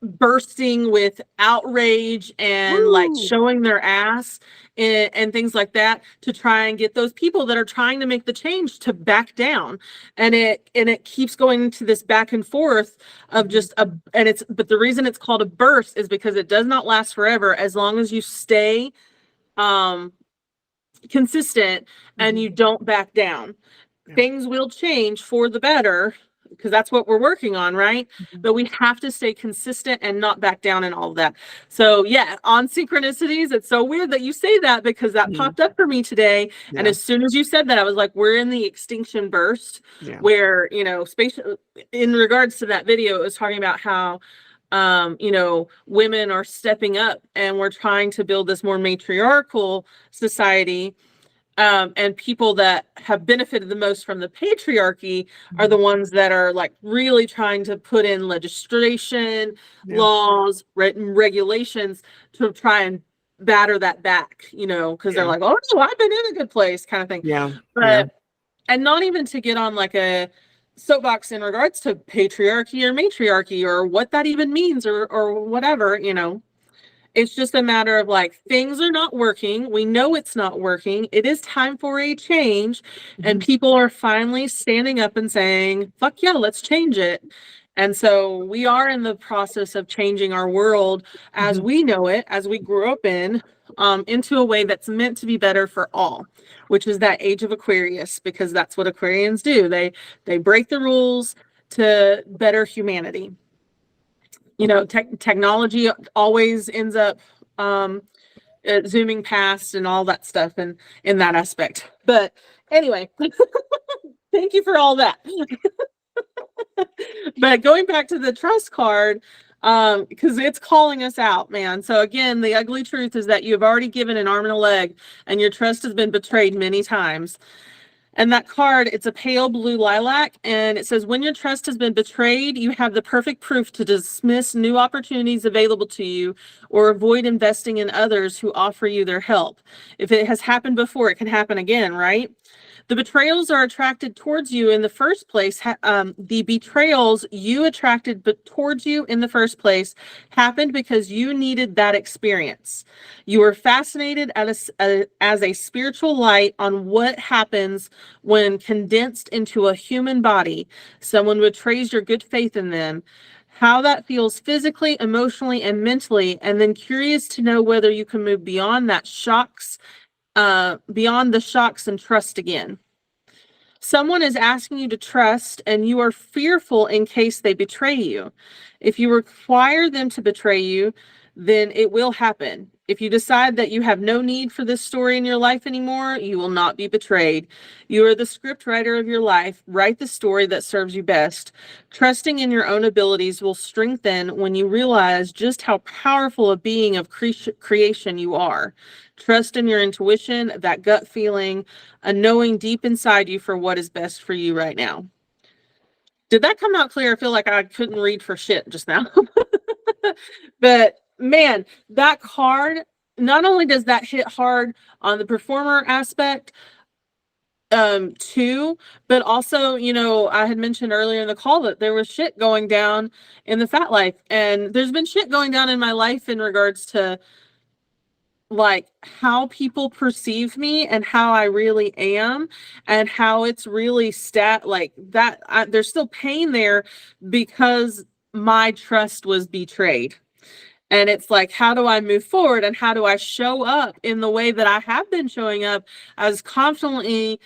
bursting with outrage and like showing their ass and things like that to try and get those people that are trying to make the change to back down. And it keeps going into this back and forth of just but the reason it's called a burst is because it does not last forever as long as you stay consistent and you don't back down. Things will change for the better because that's what we're working on, right? But we have to stay consistent and not back down and all of that. So yeah, on synchronicities, it's so weird that you say that because that popped up for me today. Yeah. And as soon as you said that, I was like, we're in the extinction burst where, in regards to that video, it was talking about how women are stepping up and we're trying to build this more matriarchal society. And people that have benefited the most from the patriarchy are the ones that are like really trying to put in legislation, laws, regulations to try and batter that back, because they're like, oh no, I've been in a good place kind of thing. And not even to get on like a soapbox in regards to patriarchy or matriarchy or what that even means or whatever, It's just a matter of like, things are not working. We know it's not working. It is time for a change. And people are finally standing up and saying, fuck yeah, let's change it. And so we are in the process of changing our world as we know it, as we grew up into a way that's meant to be better for all, which is that age of Aquarius, because that's what Aquarians do. They break the rules to better humanity. Technology always ends up zooming past and all that stuff and in that aspect. But anyway, thank you for all that. But going back to the trust card, because it's calling us out, man. So again, the ugly truth is that you've already given an arm and a leg and your trust has been betrayed many times. And that card, it's a pale blue lilac, and it says, when your trust has been betrayed, you have the perfect proof to dismiss new opportunities available to you or avoid investing in others who offer you their help. If it has happened before, it can happen again, right? The betrayals are attracted towards you in the first place. The betrayals you attracted towards you in the first place happened because you needed that experience. You were fascinated as a spiritual light on what happens when condensed into a human body. Someone betrays your good faith in them. how that feels physically, emotionally, and mentally, and then curious to know whether you can move beyond that shocks, beyond the shocks and trust again. Someone is asking you to trust, and you are fearful in case they betray you. If you require them to betray you, then it will happen. If you decide that you have no need for this story in your life anymore, you will not be betrayed. You are the script writer of your life. Write the story that serves you best. Trusting in your own abilities will strengthen when you realize just how powerful a being of creation you are. Trust in your intuition, that gut feeling, a knowing deep inside you for what is best for you right now. Did that come out clear? I feel like I couldn't read for shit just now. But man, that card, not only does that hit hard on the performer aspect, too, but also, you know, I had mentioned earlier in the call that there was shit going down in the Phat life, and there's been shit going down in my life in regards to like how people perceive me and how I really am, and how it's really like that. There's still pain there because my trust was betrayed. And it's like, how do I move forward, and how do I show up in the way that I have been showing up, as confidently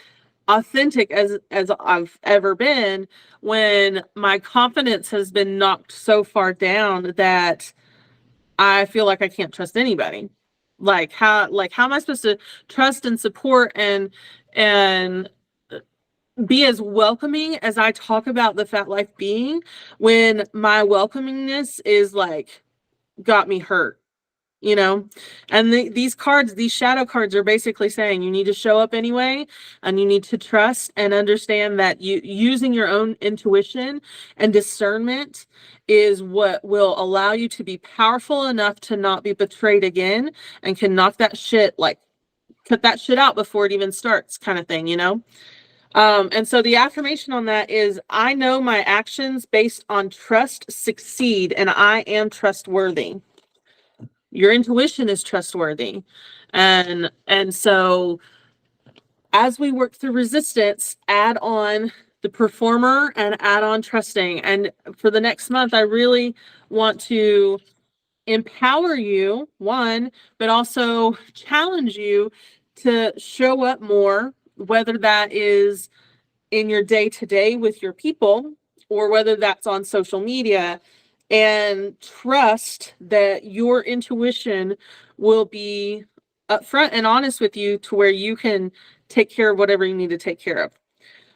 authentic as I've ever been, when my confidence has been knocked so far down that I feel like I can't trust anybody. How am I supposed to trust and support and be as welcoming as I talk about the Phat life being, when my welcomingness is like got me hurt, you know? And these cards, these shadow cards, are basically saying you need to show up anyway, and you need to trust and understand that you using your own intuition and discernment is what will allow you to be powerful enough to not be betrayed again, and can knock that shit, like cut that shit out before it even starts, kind of thing, you know? And so the affirmation on that is, I know my actions based on trust succeed, and I am trustworthy. Your intuition is trustworthy. And so as we work through resistance, add on the performer and add on trusting. And for the next month, I really want to empower you, one, but also challenge you to show up more, whether that is in your day to day with your people, or whether that's on social media, and trust that your intuition will be upfront and honest with you to where you can take care of whatever you need to take care of.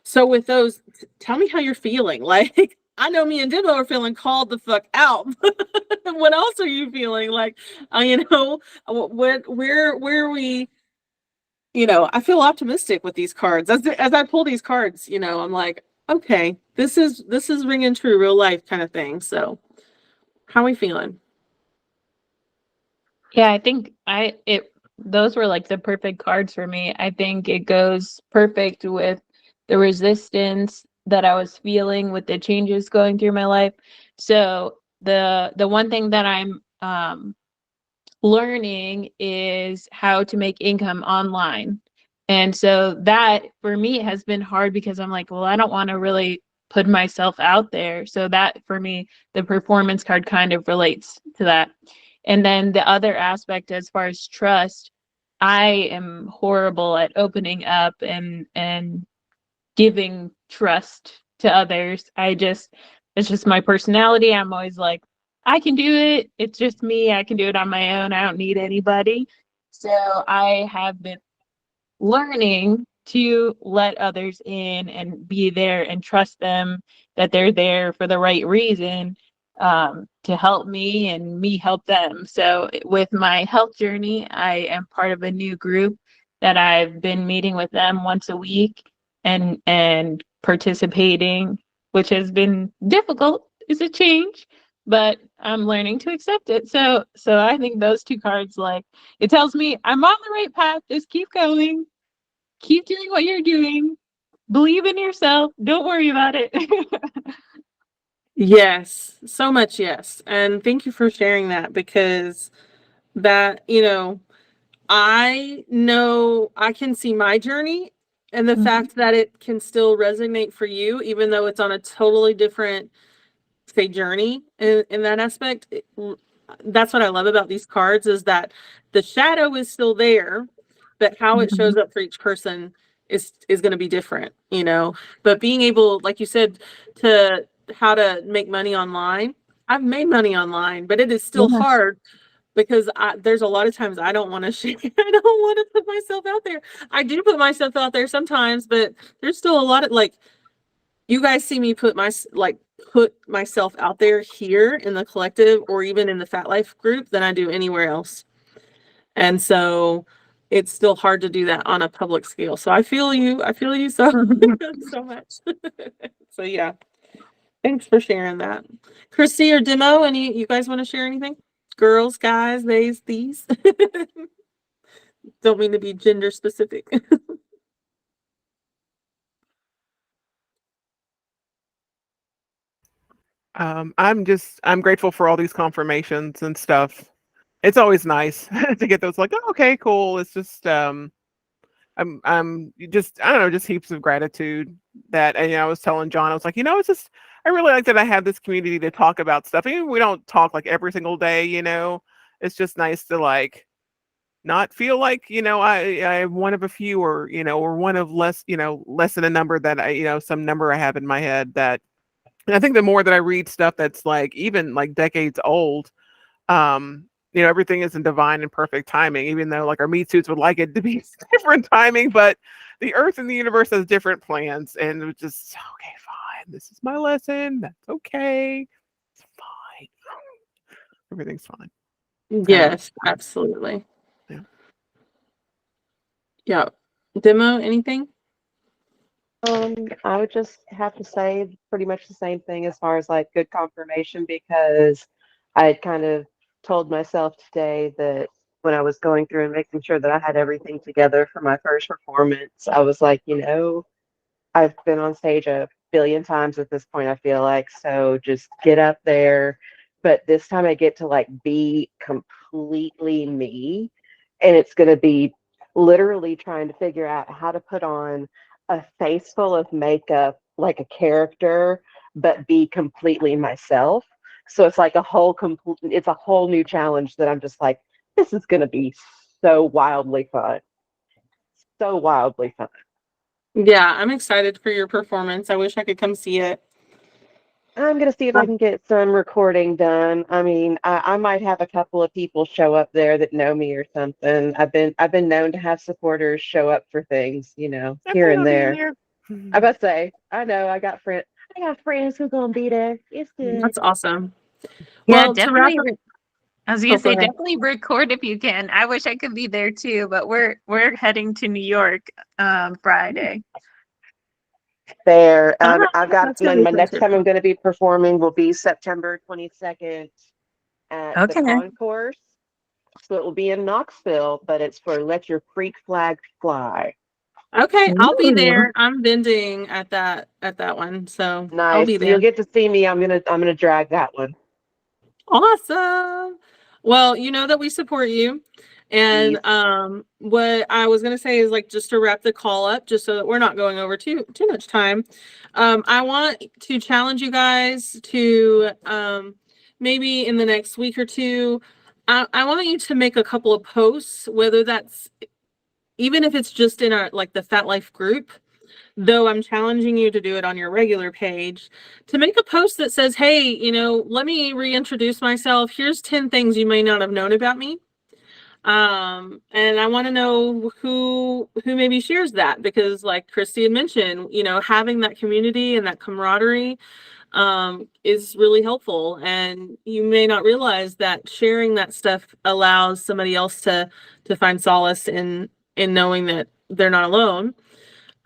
So with those, tell me how you're feeling. Like, I know me and Dibbo are feeling called the fuck out. What else are you feeling? Like, you know, where are we? You know, I feel optimistic with these cards. As I pull these cards, you know, I'm like, okay, this is ringing true, real life kind of thing. So, how are we feeling? Yeah, I think those were like the perfect cards for me. I think it goes perfect with the resistance that I was feeling with the changes going through my life. So the one thing that I'm learning is how to make income online. And so that for me has been hard, because I'm like, well, I don't want to really put myself out there. So that for me, the performance card kind of relates to that. And then the other aspect, as far as trust, I am horrible at opening up and giving trust to others. It's just my personality. I'm always like, I can do it. It's just me. I can do it on my own. I don't need anybody. So I have been learning to let others in and be there and trust them, that they're there for the right reason, to help me and me help them. So with my health journey, I am part of a new group that I've been meeting with them once a week and participating, which has been difficult. It's a change, but I'm learning to accept it. So I think those two cards, like, it tells me I'm on the right path. Just keep going. Keep doing what you're doing. Believe in yourself. Don't worry about it. Yes, so much yes. And thank you for sharing that, because that, you know I can see my journey, and the fact that it can still resonate for you, even though it's on a totally different say journey in that aspect. That's what I love about these cards, is that the shadow is still there, but how it shows up for each person is going to be different, you know. But being able, like you said, to how to make money online. I've made money online, but it is still Yes. hard because there's a lot of times I don't want to share. I don't want to put myself out there. I do put myself out there sometimes, but there's still a lot of, like, you guys see me put myself out there here in the collective or even in the Fat Life group than I do anywhere else. And so it's still hard to do that on a public scale. So I feel you. I feel you so so much. So yeah. Thanks for sharing that. Christy or Demo, any you guys want to share anything? Girls, guys, theys, these. Don't mean to be gender specific. I'm grateful for all these confirmations and stuff. It's always nice to get those, like, oh, okay, cool. It's just I'm just, I don't know, just heaps of gratitude that, and I was telling John, I was like, it's just, I really like that I have this community to talk about stuff. Even we don't talk like every single day, it's just nice to, like, not feel like, I'm one of a few, or, or one of less, less than a number that some number I have in my head. That, and I think the more that I read stuff that's like even like decades old, everything is in divine and perfect timing, even though like our meat suits would like it to be different timing, but the earth and the universe has different plans, and it was just, okay, fine. This is my lesson. That's okay. It's fine. Everything's fine. Yes, absolutely. Yeah. Yeah. Demo, anything? I would just have to say pretty much the same thing as far as like good confirmation, because I had kind of told myself today that when I was going through and making sure that I had everything together for my first performance, I was like, I've been on stage a billion times at this point, I feel like. So just get up there. But this time I get to like be completely me. And it's going to be literally trying to figure out how to put on a face full of makeup like a character, but be completely myself. So it's like it's a whole new challenge that I'm just like, this is going to be so wildly fun. So wildly fun. Yeah, I'm excited for your performance. I wish I could come see it. I'm gonna see if I can get some recording done. I mean, I might have a couple of people show up there that know me or something. I've been known to have supporters show up for things, I here plan and on being there. there. I about to say, I know I got friends. I got friends who gonna be there. It's good. That's awesome. Yeah, Well, to wrap definitely. up, I was gonna oh, go say ahead. definitely record if you can. I wish I could be there too, but we're heading to New York Friday. There, Ah, I've got that's gonna be my fun next too. time I'm going to be performing will be September 22nd at the Okay. Concourse. So it will be in Knoxville, but it's for Let Your Freak Flag Fly. Okay, I'll be Ooh. there. I'm vending at that one, so I'll be Nice. there. You'll get to see me. I'm gonna drag that one. Awesome. Well, you know that we support you. And Yes. what I was gonna say is, like, just to wrap the call up, just so that we're not going over too much time. I want to challenge you guys to maybe in the next week or two. I want you to make a couple of posts, whether that's even if it's just in our like the Fat Life group, though I'm challenging you to do it on your regular page, to make a post that says, hey, let me reintroduce myself. Here's 10 things you may not have known about me. And I want to know who maybe shares that, because like Christy had mentioned, having that community and that camaraderie is really helpful. And you may not realize that sharing that stuff allows somebody else to find solace in knowing that they're not alone.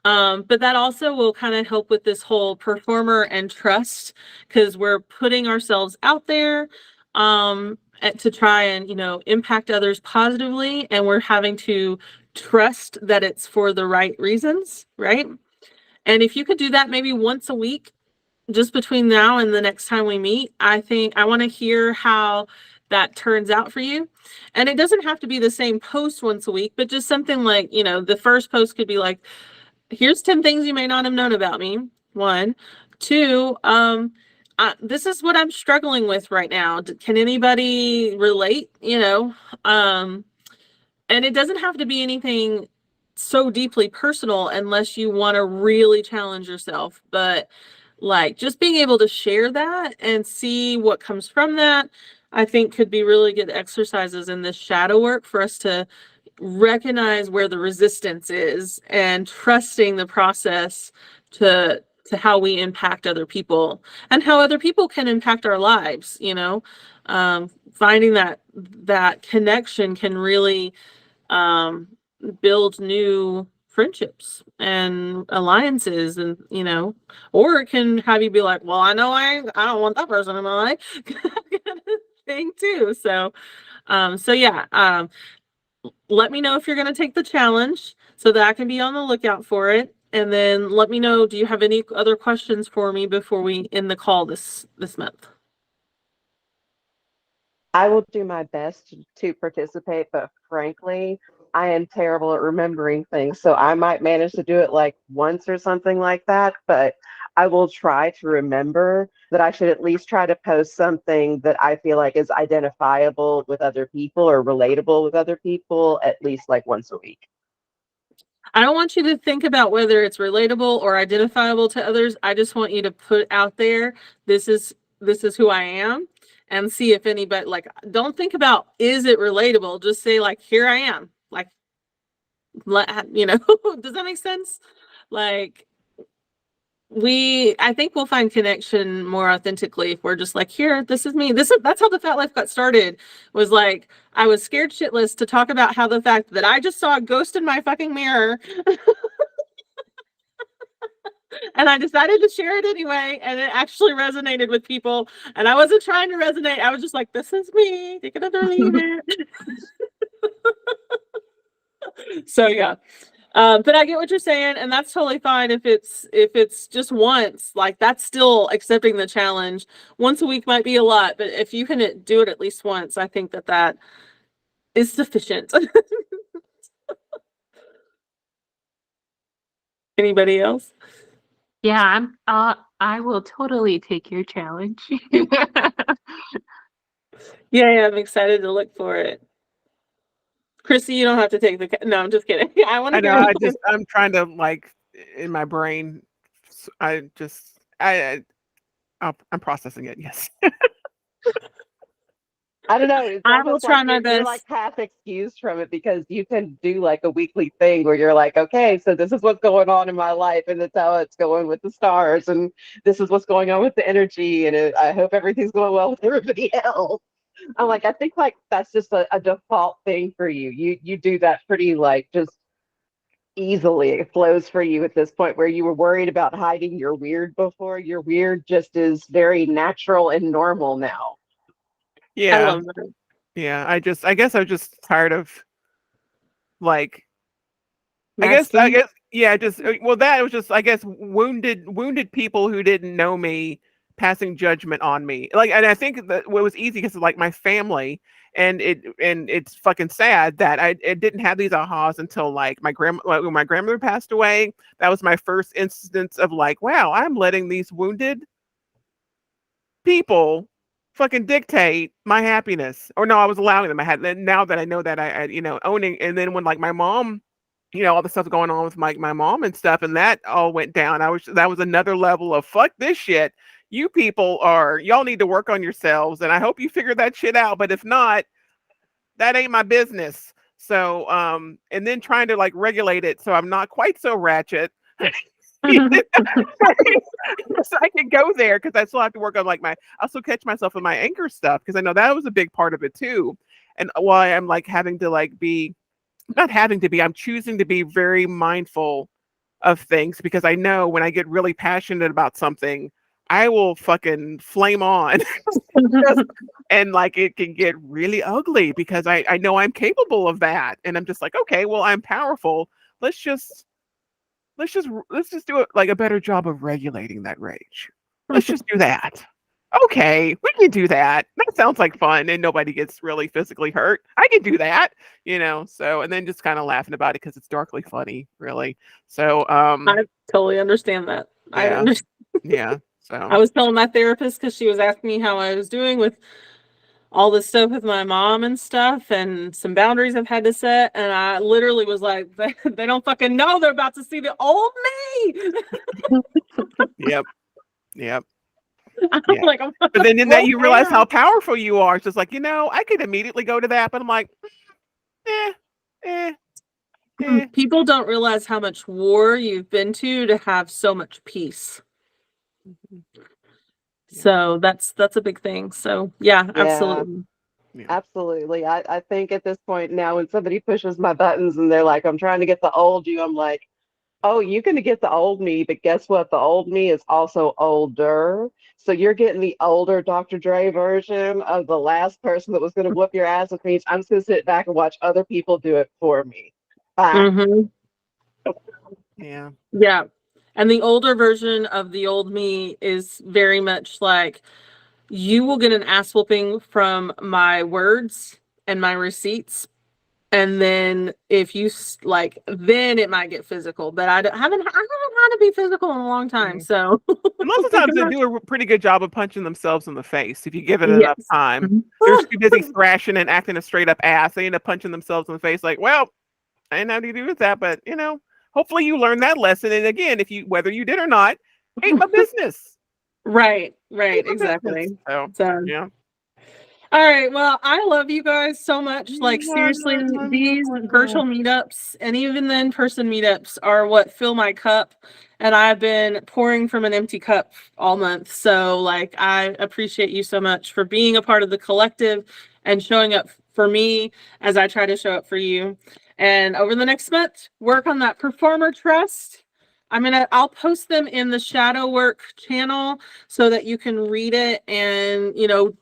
But that also will kind of help with this whole performer and trust, because we're putting ourselves out there to try and, impact others positively. And we're having to trust that it's for the right reasons, right? And if you could do that maybe once a week, just between now and the next time we meet, I think I want to hear how that turns out for you. And it doesn't have to be the same post once a week, but just something like, the first post could be like, here's 10 things you may not have known about me. 1, 2, this is what I'm struggling with right now. Can anybody relate? And it doesn't have to be anything so deeply personal unless you want to really challenge yourself. But like just being able to share that and see what comes from that, I think could be really good exercises in this shadow work for us to recognize where the resistance is and trusting the process to how we impact other people and how other people can impact our lives. Finding that connection can really um, build new friendships and alliances, and or it can have you be like, well, I know I don't want that person in my life kind of thing too. So yeah, let me know if you're going to take the challenge so that I can be on the lookout for it. And then let me know, do you have any other questions for me before we end the call this month? I will do my best to participate, but frankly, I am terrible at remembering things. So I might manage to do it like once or something like that, but I will try to remember that I should at least try to post something that I feel like is identifiable with other people or relatable with other people at least like once a week. I don't want you to think about whether it's relatable or identifiable to others. I just want you to put out there, this is who I am, and see if anybody, like, don't think about, is it relatable? Just say like, here I am. Like, does that make sense? Like, I think we'll find connection more authentically if we're just like, here, this is me. That's how the Phat Life got started. Was like, I was scared shitless to talk about how the fact that I just saw a ghost in my fucking mirror and I decided to share it anyway, and it actually resonated with people. And I wasn't trying to resonate. I was just like, this is me. Take it or leave it. So yeah. But I get what you're saying, and that's totally fine if it's just once. Like, that's still accepting the challenge. Once a week might be a lot, but if you can do it at least once, I think that is sufficient. Anybody else? Yeah, I will totally take your challenge. Yeah, I'm excited to look for it. Chrissy, you don't have to take no, I'm just kidding. I want to I know. hear. I'm trying to like in my brain. I'm processing it. Yes. I don't know. It's I will almost try like my you're like best. half excused from it because you can do like a weekly thing where you're like, okay, so this is what's going on in my life, and that's how it's going with the stars, and this is what's going on with the energy, and I hope everything's going well with everybody else. I'm like, I think like that's just a default thing for you. You do that pretty like just easily. It flows for you at this point where you were worried about hiding your weird before. Your weird just is very natural and normal now. I Yeah. love that. Yeah. I guess I'm just tired of like. I Masking. guess. Yeah. Just well, that was just I guess wounded people who didn't know me passing judgment on me. Like, and I think that what was easy because like my family. And it's fucking sad that it didn't have these ahas until like when my grandmother passed away. That was my first instance of like, wow, I'm letting these wounded people fucking dictate my happiness. Or no, I was allowing them. I had now that I know that I owning. And then when like my mom, all the stuff going on with my mom and stuff, and that all went down. That was another level of fuck this shit. Y'all need to work on yourselves, and I hope you figure that shit out. But if not, that ain't my business. So and then trying to like regulate it so I'm not quite so ratchet. So I can go there because I still have to work on like I also catch myself in my anger stuff because I know that was a big part of it too. And why I'm like having to like be not having to be, I'm choosing to be very mindful of things because I know when I get really passionate about something, I will fucking flame on. And like it can get really ugly because I know I'm capable of that. And I'm just like, okay, well, I'm powerful. Let's just do it like a better job of regulating that rage. Let's just do that. Okay, we can do that. That sounds like fun and nobody gets really physically hurt. I can do that, so and then just kind of laughing about it because it's darkly funny, really. So I totally understand that. I yeah. understand. Yeah. I So was telling my therapist because she was asking me how I was doing with all this stuff with my mom and stuff and some boundaries I've had to set. And I literally was like, they don't fucking know they're about to see the old me. yep, yep, I'm yeah. like, But then in that well, you realize how damn. powerful you are. It's just like, I could immediately go to that, but I'm like, eh, eh, eh. People don't realize how much war you've been to have so much peace. Mhm. Yeah. So that's a big thing. So yeah, Yeah, absolutely. Yeah. absolutely. I think at this point now, when somebody pushes my buttons and they're like, I'm trying to get the old you, I'm like, oh, you're going to get the old me, but guess what? The old me is also older. So you're getting the older Dr. Dre version of the last person that was going to whoop your ass, which means I'm just going to sit back and watch other people do it for me. Bye. Mm-hmm. Yeah. Yeah. And the older version of the old me is very much like, you will get an ass whooping from my words and my receipts. And then if you like, then it might get physical. But I haven't had to be physical in a long time. Yeah. So And lots of times they do a pretty good job of punching themselves in the face if you give it enough yes. time. They're too busy thrashing and acting a straight up ass. They end up punching themselves in the face like, well, I didn't know how to do with that, but hopefully you learned that lesson. And again, whether you did or not, ain't my business. Right, Ain't my business. exactly. So So yeah. all right. Well, I love you guys so much. Like, seriously, these virtual meetups and even the in-person meetups are what fill my cup. And I've been pouring from an empty cup all month. So, like, I appreciate you so much for being a part of the collective and showing up for me as I try to show up for you. And over the next month, work on that performer trust. I'll post them in the shadow work channel so that you can read it and,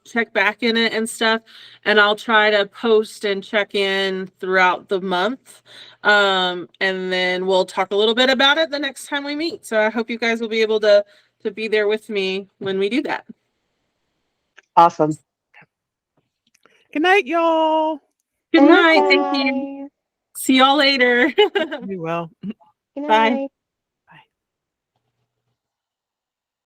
check back in it and stuff. And I'll try to post and check in throughout the month. And then we'll talk a little bit about it the next time we meet. So I hope you guys will be able to be there with me when we do that. Awesome. Good night, y'all. Good Thanks, night. Thank you. guys. See y'all later. Be well. Good Bye. night.